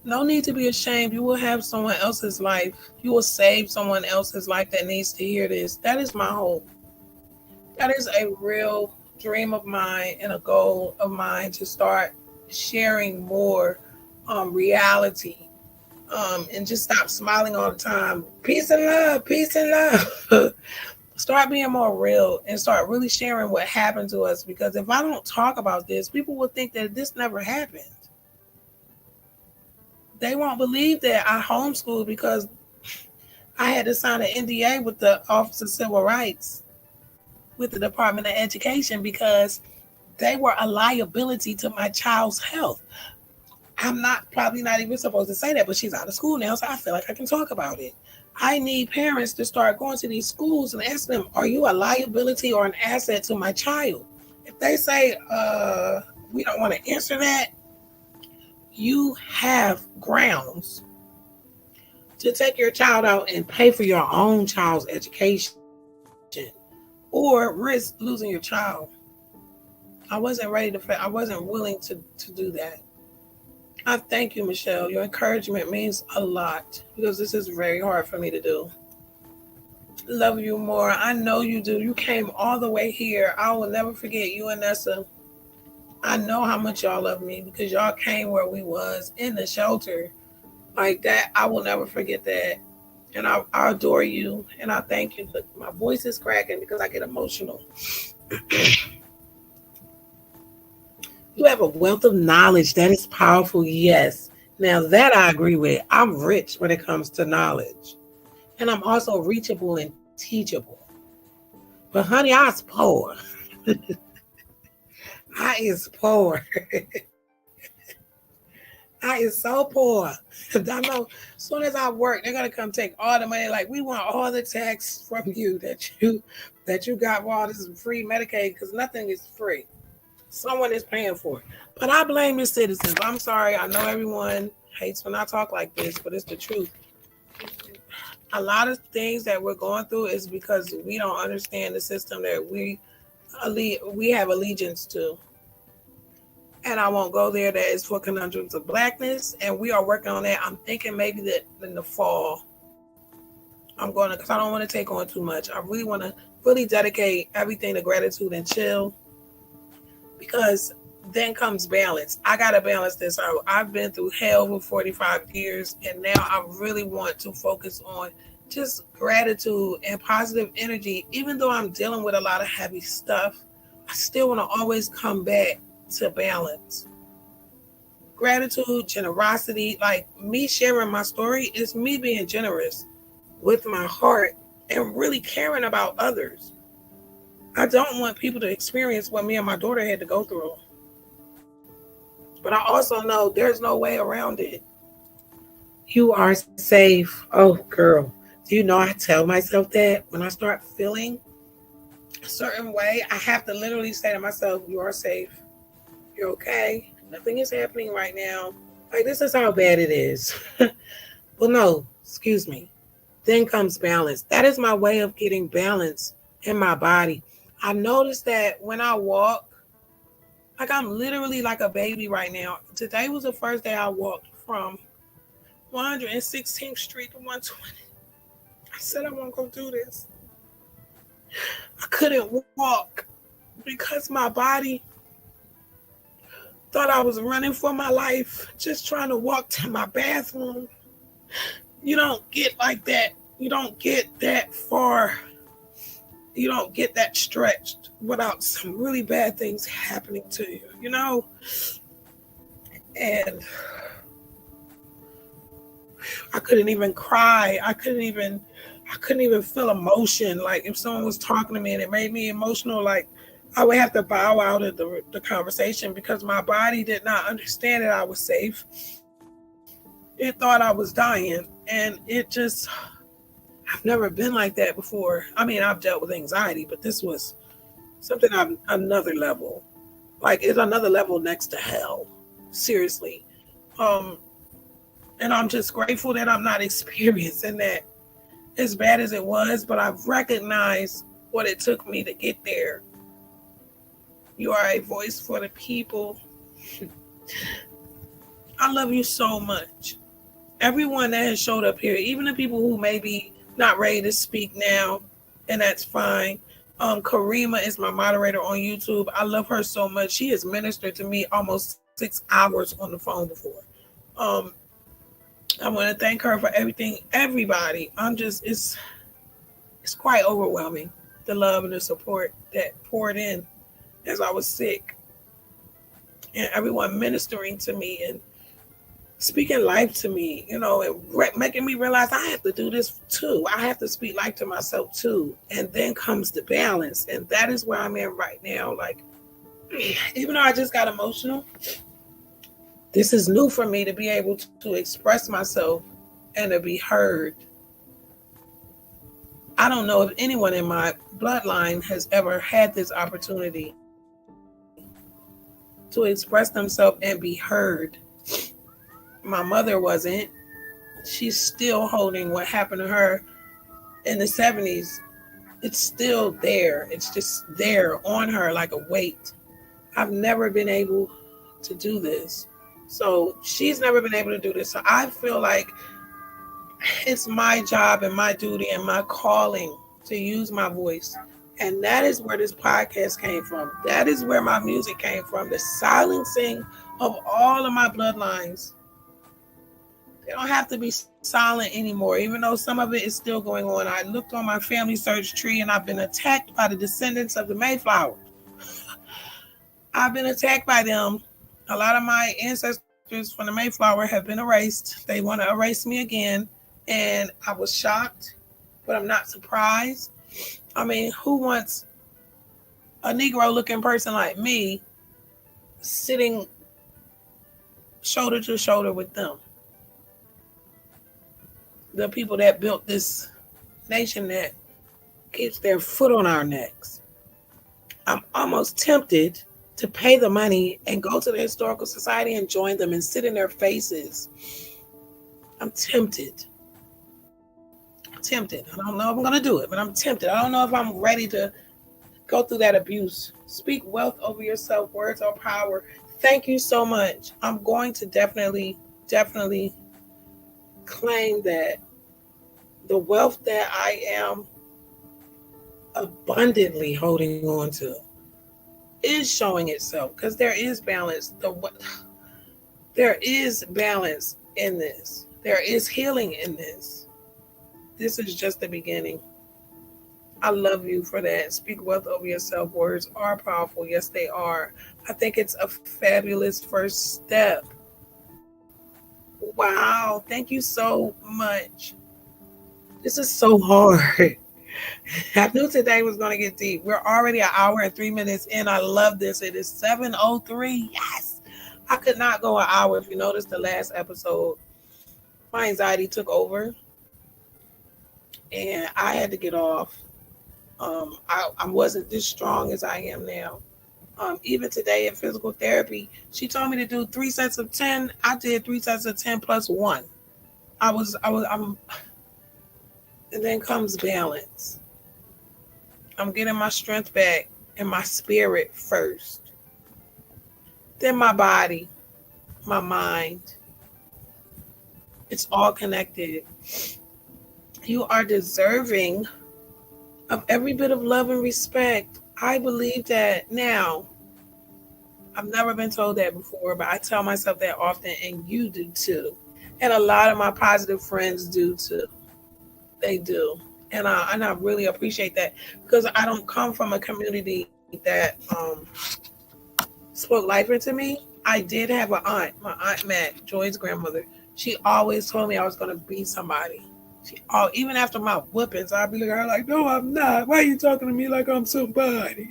no need to be ashamed. You will have someone else's life. You will save someone else's life that needs to hear this. That is my hope. That is a real dream of mine and a goal of mine to start sharing more reality and just stop smiling all the time. Peace and love. Start being more real and start really sharing what happened to us, because if I don't talk about this, people will think that this never happened. They won't believe that I homeschooled because I had to sign an NDA with the Office of Civil Rights with the Department of Education because they were a liability to my child's health. I'm probably not even supposed to say that, but she's out of school now, so I feel like I can talk about it. I need parents to start going to these schools and ask them, are you a liability or an asset to my child? If they say, we don't want to answer that, you have grounds to take your child out and pay for your own child's education or risk losing your child. I wasn't willing to do that. I thank you, Michelle. Your encouragement means a lot because this is very hard for me to do. Love you more. I know you do. You came all the way here. I will never forget you and Nessa. I know how much y'all love me because y'all came where we was in the shelter like that. I will never forget that. And I adore you and I thank you. But my voice is cracking because I get emotional. You have a wealth of knowledge that is powerful. Yes. Now that I agree with. I'm rich when it comes to knowledge. And I'm also reachable and teachable. But honey, I is poor. I is poor. I is so poor. I know as soon as I work, they're gonna come take all the money. Like we want all the tax from you that you got for all this free Medicaid because nothing is free. Someone is paying for it. But I blame the citizens. I'm sorry. I know everyone hates when I talk like this, but it's the truth. A lot of things that we're going through is because we don't understand the system that we have allegiance to. And I won't go there. That is for conundrums of blackness, and we are working on that. I'm thinking maybe that in the fall, I'm going to, because I don't want to take on too much. I really want to really dedicate everything to gratitude and chill, because then comes balance. I got to balance this out. I've been through hell for 45 years, and now I really want to focus on just gratitude and positive energy. Even though I'm dealing with a lot of heavy stuff, I still want to always come back to balance. Gratitude, generosity, like me sharing my story is me being generous with my heart and really caring about others. I don't want people to experience what me and my daughter had to go through. But I also know there's no way around it. You are safe. Oh, girl. Do you know I tell myself that when I start feeling a certain way, I have to literally say to myself, you are safe. You're okay. Nothing is happening right now. Like, this is how bad it is. Well, no, excuse me. Then comes balance. That is my way of getting balance in my body. I noticed that when I walk, like I'm literally like a baby right now. Today was the first day I walked from 116th Street to 120. I said I won't go do this. I couldn't walk because my body thought I was running for my life, just trying to walk to my bathroom. You don't get like that. You don't get that far. You don't get that stretched without some really bad things happening to you, you know? And I couldn't even cry. I couldn't even feel emotion. Like if someone was talking to me and it made me emotional, like I would have to bow out of the conversation because my body did not understand that I was safe. It thought I was dying. And it just, I've never been like that before. I mean, I've dealt with anxiety, but this was something on another level. Like it's another level next to hell. Seriously. And I'm just grateful that I'm not experiencing that as bad as it was, but I've recognized what it took me to get there. You are a voice for the people. I love you so much. Everyone that has showed up here, even the people who may be not ready to speak now, and that's fine. Karima is my moderator on YouTube. I love her so much. She has ministered to me almost 6 hours on the phone before. I want to thank her for everything. Everybody, it's quite overwhelming, the love and the support that poured in as I was sick, and everyone ministering to me and speaking life to me, you know, and making me realize I have to do this too. I have to speak life to myself too. And then comes the balance. And that is where I'm in right now. Like, even though I just got emotional, this is new for me to be able to express myself and to be heard. I don't know if anyone in my bloodline has ever had this opportunity to express themselves and be heard. My mother wasn't. She's still holding what happened to her in the 70s. It's still there. It's just there on her like a weight. I've never been able to do this. So she's never been able to do this. So I feel like it's my job and my duty and my calling to use my voice. And that is where this podcast came from. That is where my music came from. The silencing of all of my bloodlines. They don't have to be silent anymore, even though some of it is still going on. I looked on my family search tree and I've been attacked by the descendants of the Mayflower. I've been attacked by them. A lot of my ancestors from the Mayflower have been erased. They want to erase me again. And I was shocked, but I'm not surprised. I mean, who wants a Negro looking person like me sitting shoulder to shoulder with them? The people that built this nation that keeps their foot on our necks. I'm almost tempted to pay the money and go to the Historical Society and join them and sit in their faces. I'm tempted. I don't know if I'm going to do it, but I'm tempted. I don't know if I'm ready to go through that abuse. Speak wealth over yourself. Words are power. Thank you so much. I'm going to definitely claim that the wealth that I am abundantly holding on to is showing itself, because there is balance. There is balance in this. There is healing in this. This is just the beginning. I love you for that. Speak wealth over yourself. Words are powerful. Yes, they are. I think it's a fabulous first step. Wow. Thank you so much. This is so hard. I knew today was going to get deep. We're already an hour and 3 minutes in. I love this. It is 7:03. Yes. I could not go an hour. If you noticed the last episode, my anxiety took over and I had to get off. I wasn't this strong as I am now. Even today in physical therapy, she told me to do 3 sets of 10. I did 3 sets of 10 plus 1. And then comes balance. I'm getting my strength back and my spirit first. Then my body, my mind. It's all connected. You are deserving of every bit of love and respect. I believe that now. I've never been told that before, but I tell myself that often, and you do too. And a lot of my positive friends do too. They do. And I really appreciate that, because I don't come from a community that spoke life into me. I did have an aunt, my Aunt Mac, Joy's grandmother. She always told me I was going to be somebody. Even after my whoopings, I'd be looking at her like, no, I'm not. Why are you talking to me like I'm somebody?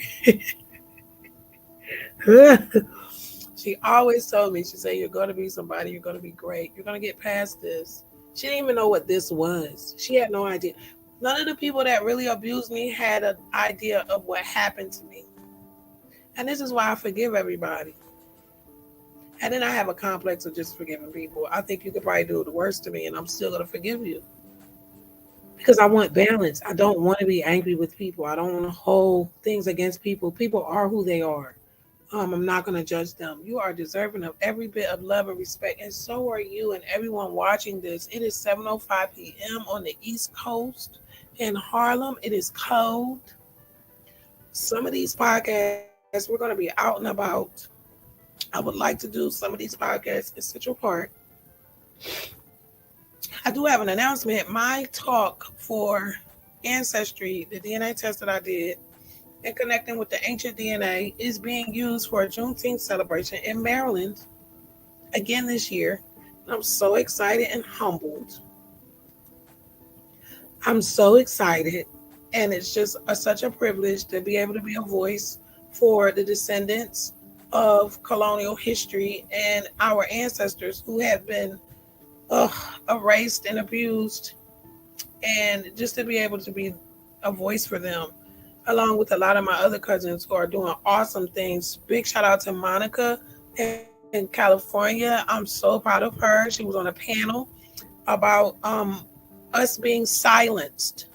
She always told me, she said, you're going to be somebody. You're going to be great. You're going to get past this. She didn't even know what this was. She had no idea. None of the people that really abused me had an idea of what happened to me. And this is why I forgive everybody. And then I have a complex of just forgiving people. I think you could probably do the worst to me and I'm still going to forgive you. Because I want balance. I don't want to be angry with people. I don't want to hold things against people. People are who they are. I'm not going to judge them. You are deserving of every bit of love and respect. And so are you and everyone watching this. It is 7:05 p.m. on the East Coast. In Harlem, it is cold. Some of these podcasts, we're going to be out and about. I would like to do some of these podcasts in Central Park. I do have an announcement. My talk for Ancestry, the DNA test that I did, and connecting with the ancient DNA, is being used for a Juneteenth celebration in Maryland again this year. I'm so excited and humbled. I'm so excited, and it's just such a privilege to be able to be a voice for the descendants of colonial history and our ancestors who have been erased and abused, and just to be able to be a voice for them, along with a lot of my other cousins who are doing awesome things. Big shout out to Monica in California. I'm so proud of her. She was on a panel about us being silenced.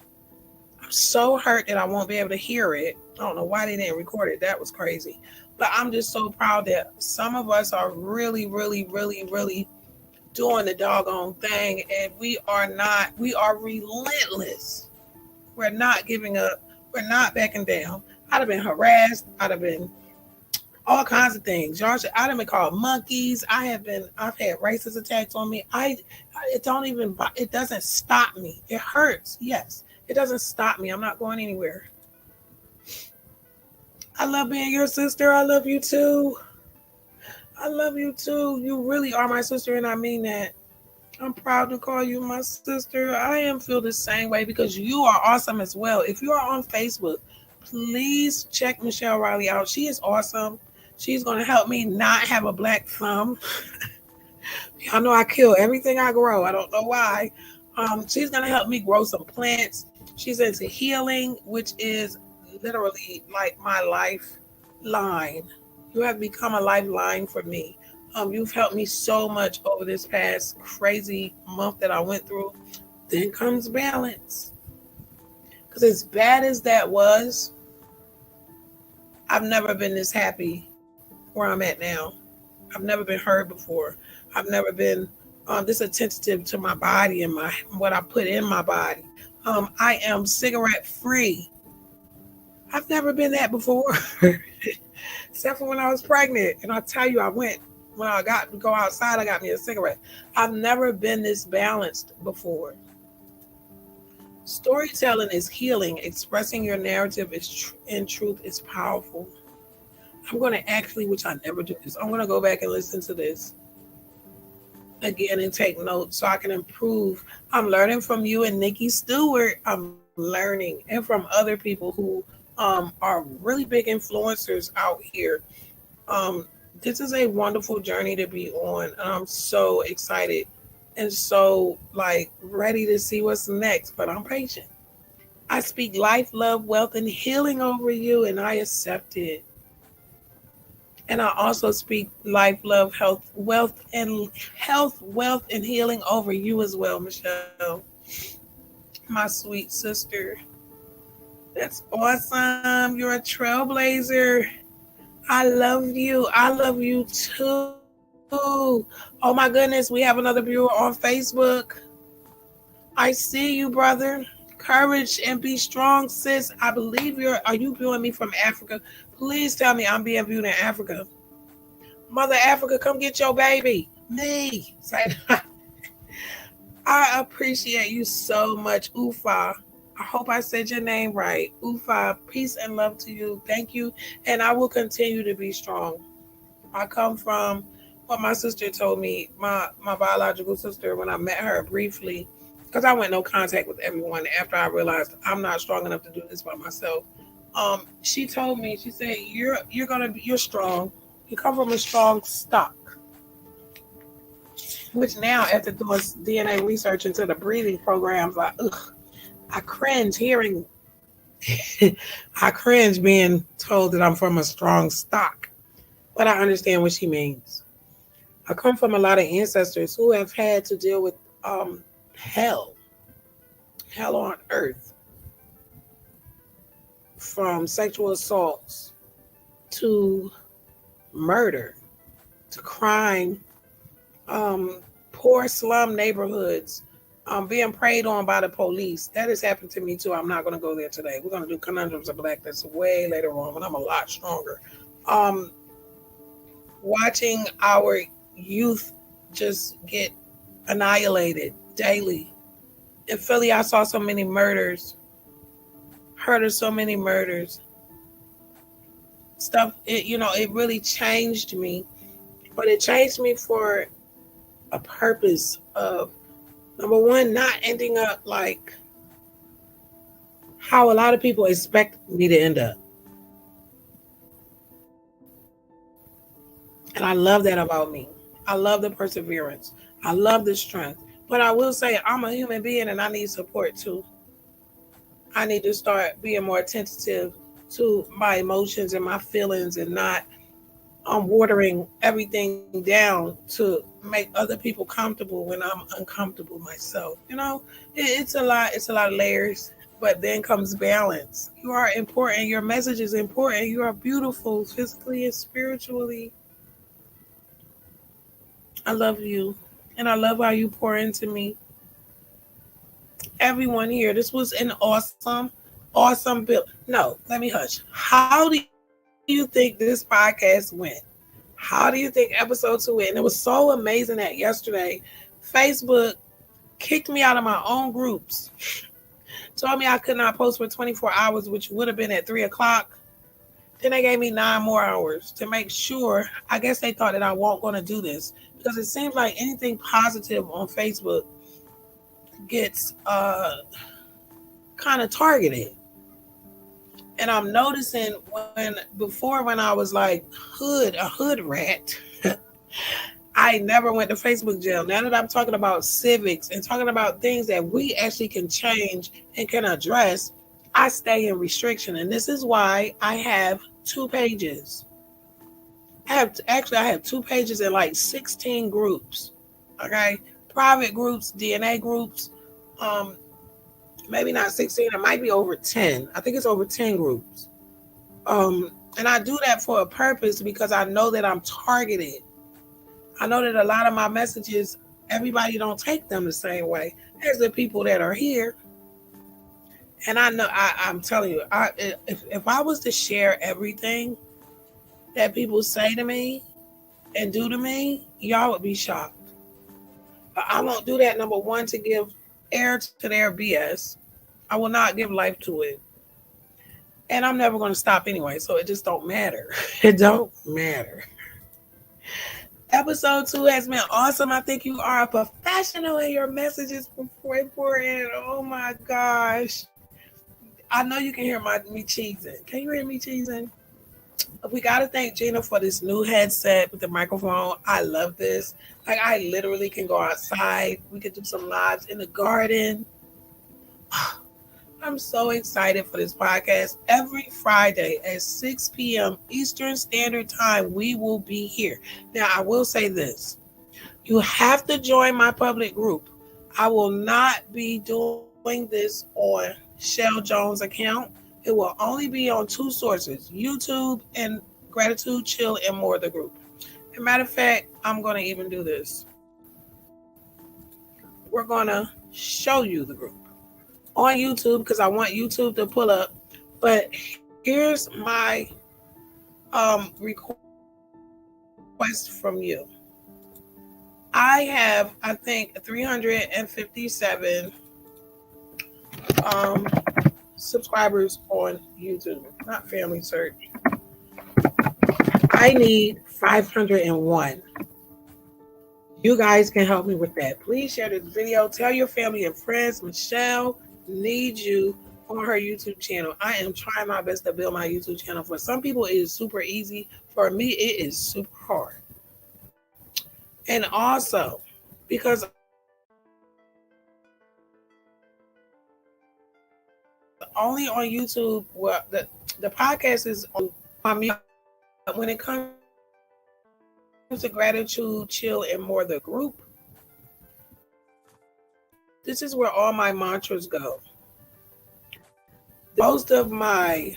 I'm so hurt that I won't be able to hear it. I don't know why they didn't record it. That was crazy. But I'm just so proud that some of us are really, really, really, really doing the doggone thing, and we are relentless. We're not giving up. We're not backing down. I'd have been harassed. I'd have been all kinds of things. Y'all should, I'd have been called monkeys. I've had racist attacks on me. It don't even, it doesn't stop me. It hurts. Yes. It doesn't stop me. I'm not going anywhere. I love being your sister. I love you too. I love you too. You really are my sister, and I mean that. I'm proud to call you my sister. I am feel the same way because you are awesome as well. If you are on Facebook, please check Michelle Riley out. She is awesome. She's going to help me not have a black thumb. Y'all know I kill everything I grow. I don't know why. She's going to help me grow some plants. She's into healing, which is literally like my lifeline. You have become a lifeline for me. You've helped me so much over this past crazy month that I went through. Then comes balance. Because as bad as that was, I've never been this happy where I'm at now. I've never been heard before. I've never been this attentive to my body and what I put in my body. I am cigarette free. I've never been that before, except for when I was pregnant. And I'll tell you, when I got to go outside, I got me a cigarette. I've never been this balanced before. Storytelling is healing. Expressing your narrative in truth is powerful. I'm going to actually, which I never do this, I'm going to go back and listen to this again and take notes so I can improve. I'm learning from you and Nikki Stewart. I'm learning, and from other people who are really big influencers out here. This is a wonderful journey to be on. And I'm so excited and so ready to see what's next, but I'm patient. I speak life, love, wealth, and healing over you, and I accept it. And I also speak life, love, wealth, and healing over you as well, Michelle. My sweet sister. That's awesome. You're a trailblazer. I love you. I love you too. Oh my goodness. We have another viewer on Facebook. I see you, brother. Courage and be strong, sis. I believe are you viewing me from Africa? Please tell me I'm being viewed in Africa. Mother Africa, come get your baby. Me. I appreciate you so much, Ufa. I hope I said your name right. Ufa, peace and love to you. Thank you. And I will continue to be strong. I come from what my sister told me, my biological sister, when I met her briefly, because I went no contact with everyone after I realized I'm not strong enough to do this by myself. She told me, she said, you're strong. You come from a strong stock. Which now, after doing DNA research into the breeding programs, I cringe hearing, I cringe being told that I'm from a strong stock. But I understand what she means. I come from a lot of ancestors who have had to deal with hell on earth, from sexual assaults to murder to crime, poor slum neighborhoods, being preyed on by the police. That has happened to me too. I'm not going to go there today. We're going to do Conundrums of Black. That's way later on when I'm a lot stronger. Watching our youth just get annihilated daily. In Philly, I saw so many murders, heard of so many murders. Stuff, it really changed me. But it changed me for a purpose of, number one, not ending up like how a lot of people expect me to end up. And I love that about me. I love the perseverance. I love the strength. But I will say I'm a human being and I need support too. I need to start being more attentive to my emotions and my feelings and not watering everything down to make other people comfortable when I'm uncomfortable myself. It's a lot of layers. But then comes balance. You are important. Your message is important. You are beautiful physically and spiritually. I love you. And I love how you pour into me. Everyone here, this was an awesome bill. No, let me hush. How do you think this podcast went? How do you think episode 2 went? And it was so amazing that yesterday, Facebook kicked me out of my own groups. Told me I could not post for 24 hours, which would have been at 3 o'clock. Then they gave me 9 more hours to make sure. I guess they thought that I won't going to do this because it seems like anything positive on Facebook gets kind of targeted. And I'm noticing when I was like a hood rat, I never went to Facebook jail. Now that I'm talking about civics and talking about things that we actually can change and can address, I stay in restriction. And this is why I have 2 pages. I have 2 pages in like 16 groups. Okay. Private groups, DNA groups, maybe not 16, it might be over 10. I think it's over 10 groups. And I do that for a purpose because I know that I'm targeted. I know that a lot of my messages, everybody don't take them the same way as the people that are here. And I know, I'm telling you, if I was to share everything that people say to me and do to me, y'all would be shocked. But I won't do that, number one, to give air to their BS. I will not give life to it. And I'm never going to stop anyway, so it just don't matter. It don't matter. Episode 2 has been awesome. I think you are a professional in your messages before important. Oh my gosh. I know you can hear me cheesing. Can you hear me cheesing? We got to thank Gina for this new headset with the microphone. I love this. Like, I literally can go outside. We can do some lives in the garden. I'm so excited for this podcast. Every Friday at 6 p.m. Eastern Standard Time, we will be here. Now, I will say this. You have to join my public group. I will not be doing this on Shell Jones' account. It will only be on 2 sources, YouTube and Gratitude, Chill, and More, the group. As a matter of fact, I'm going to even do this. We're going to show you the group on YouTube because I want YouTube to pull up. But here's my request from you. I have, I think, 357 subscribers on YouTube, not Family Search. I need 501. You guys can help me with that. Please share this video. Tell your family and friends. Michelle needs you on her YouTube channel. I am trying my best to build my YouTube channel. For some people, it is super easy. For me, it is super hard. And also, because only on YouTube, well, the podcast is on me. When it comes to Gratitude, Chill, and More, the group, this is where all my mantras go. Most of my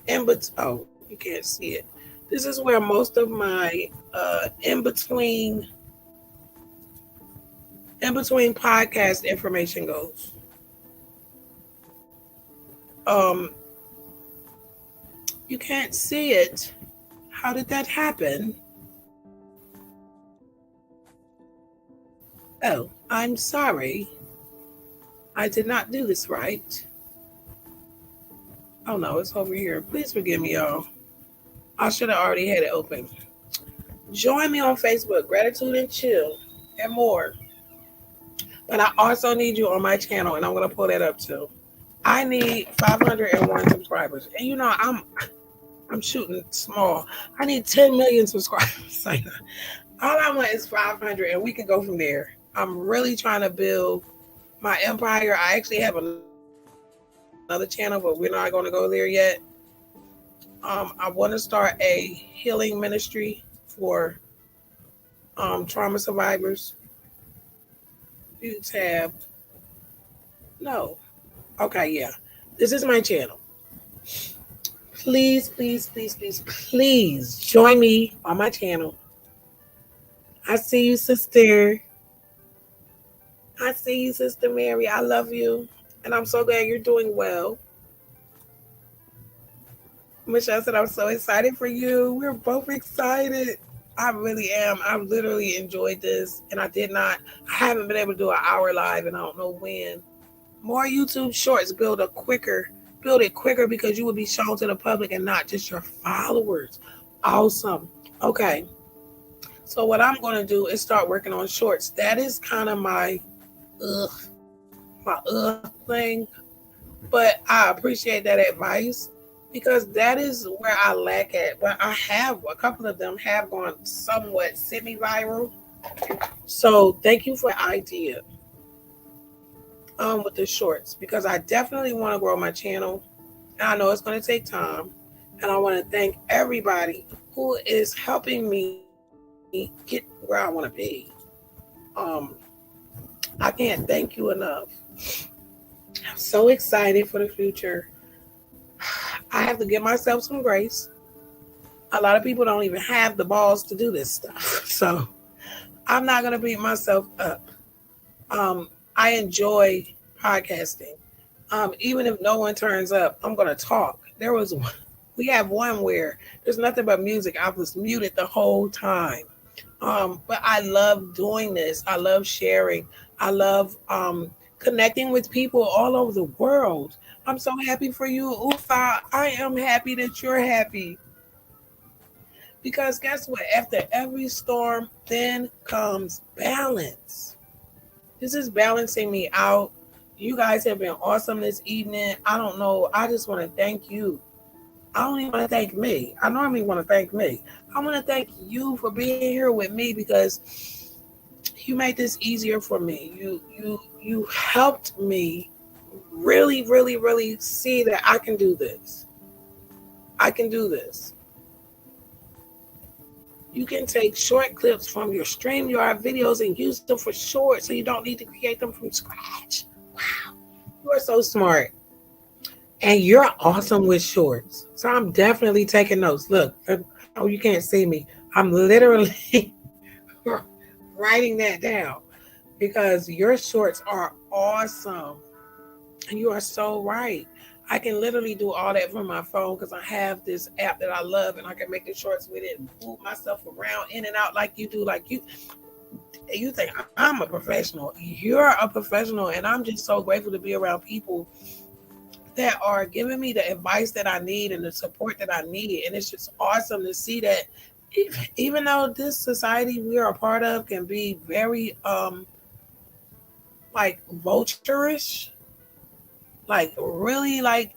you can't see it. This is where most of my in between podcast information goes. You can't see it. How did that happen? Oh, I'm sorry. I did not do this right. Oh no, it's over here. Please forgive me, y'all. I should have already had it open. Join me on Facebook, Gratitude and Chill, and More. But I also need you on my channel, and I'm going to pull that up too. I need 501 subscribers. And you know, I'm shooting small. I need 10 million subscribers. All I want is 500, and we can go from there. I'm really trying to build my empire. I actually have another channel, but we're not going to go there yet. I want to start a healing ministry for trauma surviviews. View tab. No. Okay, yeah. This is my channel. Please, please, please, please, please join me on my channel. I see you, sister. I see you, Sister Mary. I love you. And I'm so glad you're doing well. Michelle said, I'm so excited for you. We're both excited. I really am. I literally enjoyed this. And I haven't been able to do an hour live and I don't know when. More YouTube shorts build it quicker because you will be shown to the public and not just your followers. Awesome. Okay. So what I'm going to do is start working on shorts. That is kind of ugh, my thing. But I appreciate that advice because that is where I lack at. But I have a couple of them have gone somewhat semi-viral. So thank you for the idea with the shorts because I definitely want to grow my channel. And I know it's going to take time. And I want to thank everybody who is helping me get where I want to be. Um, I can't thank you enough. I'm so excited for the future. I have to give myself some grace. A lot of people don't even have the balls to do this stuff. So I'm not going to beat myself up. I enjoy podcasting. Even if no one turns up, I'm going to talk. We have one where there's nothing but music. I was muted the whole time. But I love doing this. I love sharing. I love connecting with people all over the world. I'm so happy for you, Ufa. I am happy that you're happy. Because guess what? After every storm, then comes balance. This is balancing me out. You guys have been awesome this evening. I don't know. I just want to thank you. I don't even want to thank me. I normally want to thank me. I want to thank you for being here with me because you made this easier for me. You helped me really, really, really see that I can do this. I can do this. You can take short clips from your StreamYard videos and use them for short so you don't need to create them from scratch. Wow. You are so smart. And you're awesome with shorts. So I'm definitely taking notes. Look, oh, you can't see me. I'm literally writing that down because your shorts are awesome. And you are so right. I can literally do all that from my phone because I have this app that I love and I can make the shorts with it and move myself around in and out like you do. Like you think I'm a professional. You're a professional. And I'm just so grateful to be around people that are giving me the advice that I need and the support that I need. And it's just awesome to see that even though this society we are a part of can be very like vulturish, like really like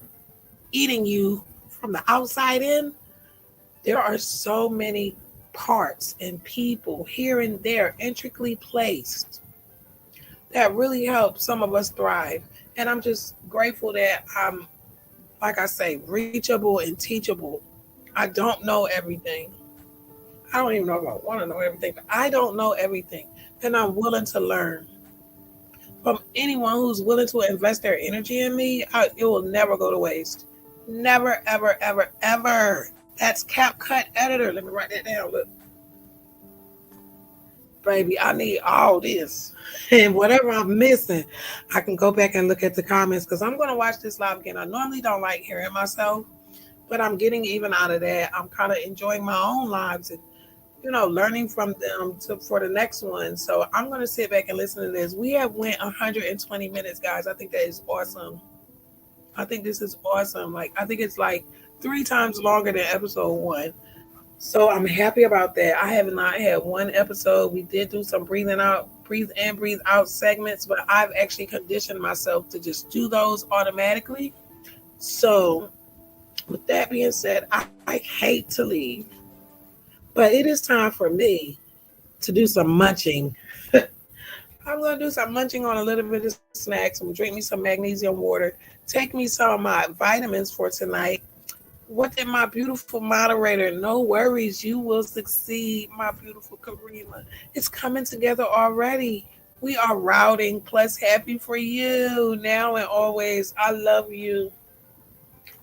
eating you from the outside in, there are so many parts and people here and there intricately placed that really help some of us thrive. And I'm just grateful that I'm, like I say, reachable and teachable. I don't know everything. I don't even know if I want to know everything, but I don't know everything. And I'm willing to learn. From anyone who's willing to invest their energy in me, it will never go to waste. Never, ever, ever, ever. That's CapCut Editor. Let me write that down. Look. Baby, I need all this. And whatever I'm missing, I can go back and look at the comments because I'm going to watch this live again. I normally don't like hearing myself, but I'm getting even out of that. I'm kind of enjoying my own lives and, learning from them for the next one. So I'm going to sit back and listen to this. We have went 120 minutes, guys. I think that is awesome. I think this is awesome. I think it's like 3 times longer than episode 1. So I'm happy about that. I have not had one episode. We did do some breathe in, breathe out segments, but I've actually conditioned myself to just do those automatically. So with that being said, I hate to leave, but it is time for me to do some munching. I'm going to do some munching on a little bit of snacks. I'm going to drink me some magnesium water, take me some of my vitamins for tonight. What did my beautiful moderator? No worries, you will succeed, my beautiful Karima. It's coming together already. We are routing plus happy for you now and always. I love you.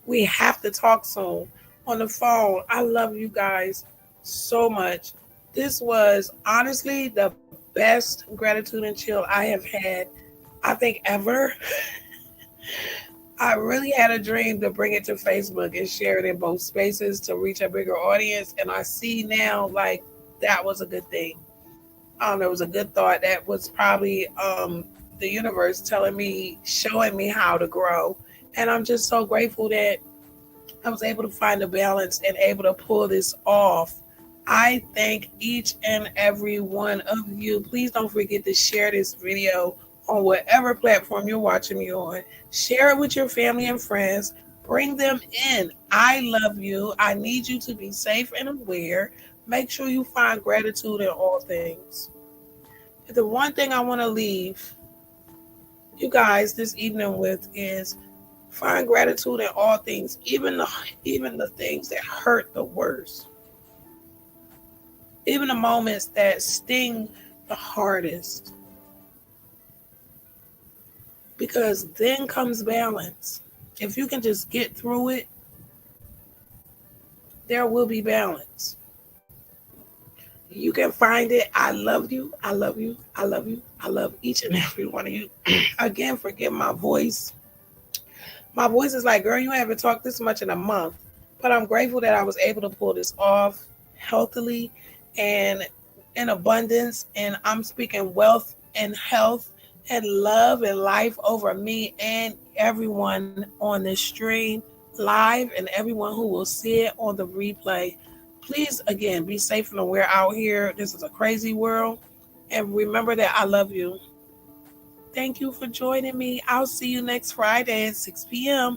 We have to talk soon on the phone. I love you guys so much. This was honestly the best gratitude and chill I have had, I think, ever. I really had a dream to bring it to Facebook and share it in both spaces to reach a bigger audience. And I see now, like, that was a good thing. It was a good thought. That was probably the universe telling me, showing me how to grow. And I'm just so grateful that I was able to find a balance and able to pull this off. I thank each and every one of you. Please don't forget to share this video on whatever platform you're watching me on. Share it with your family and friends. Bring them in. I love you. I need you to be safe and aware. Make sure you find gratitude in all things. The one thing I want to leave you guys this evening with is find gratitude in all things, even the things that hurt the worst, even the moments that sting the hardest, because then comes balance. If you can just get through it, there will be balance. You can find it. I love you. I love you. I love you. I love each and every one of you. Again, forgive my voice. My voice is like, girl, you haven't talked this much in a month. But I'm grateful that I was able to pull this off healthily and in abundance. And I'm speaking wealth and health and love and life over me and everyone on this stream live and everyone who will see it on the replay. Please, again, be safe and aware out here. This is a crazy world. And remember that I love you. Thank you for joining me. I'll see you next Friday at 6 p.m.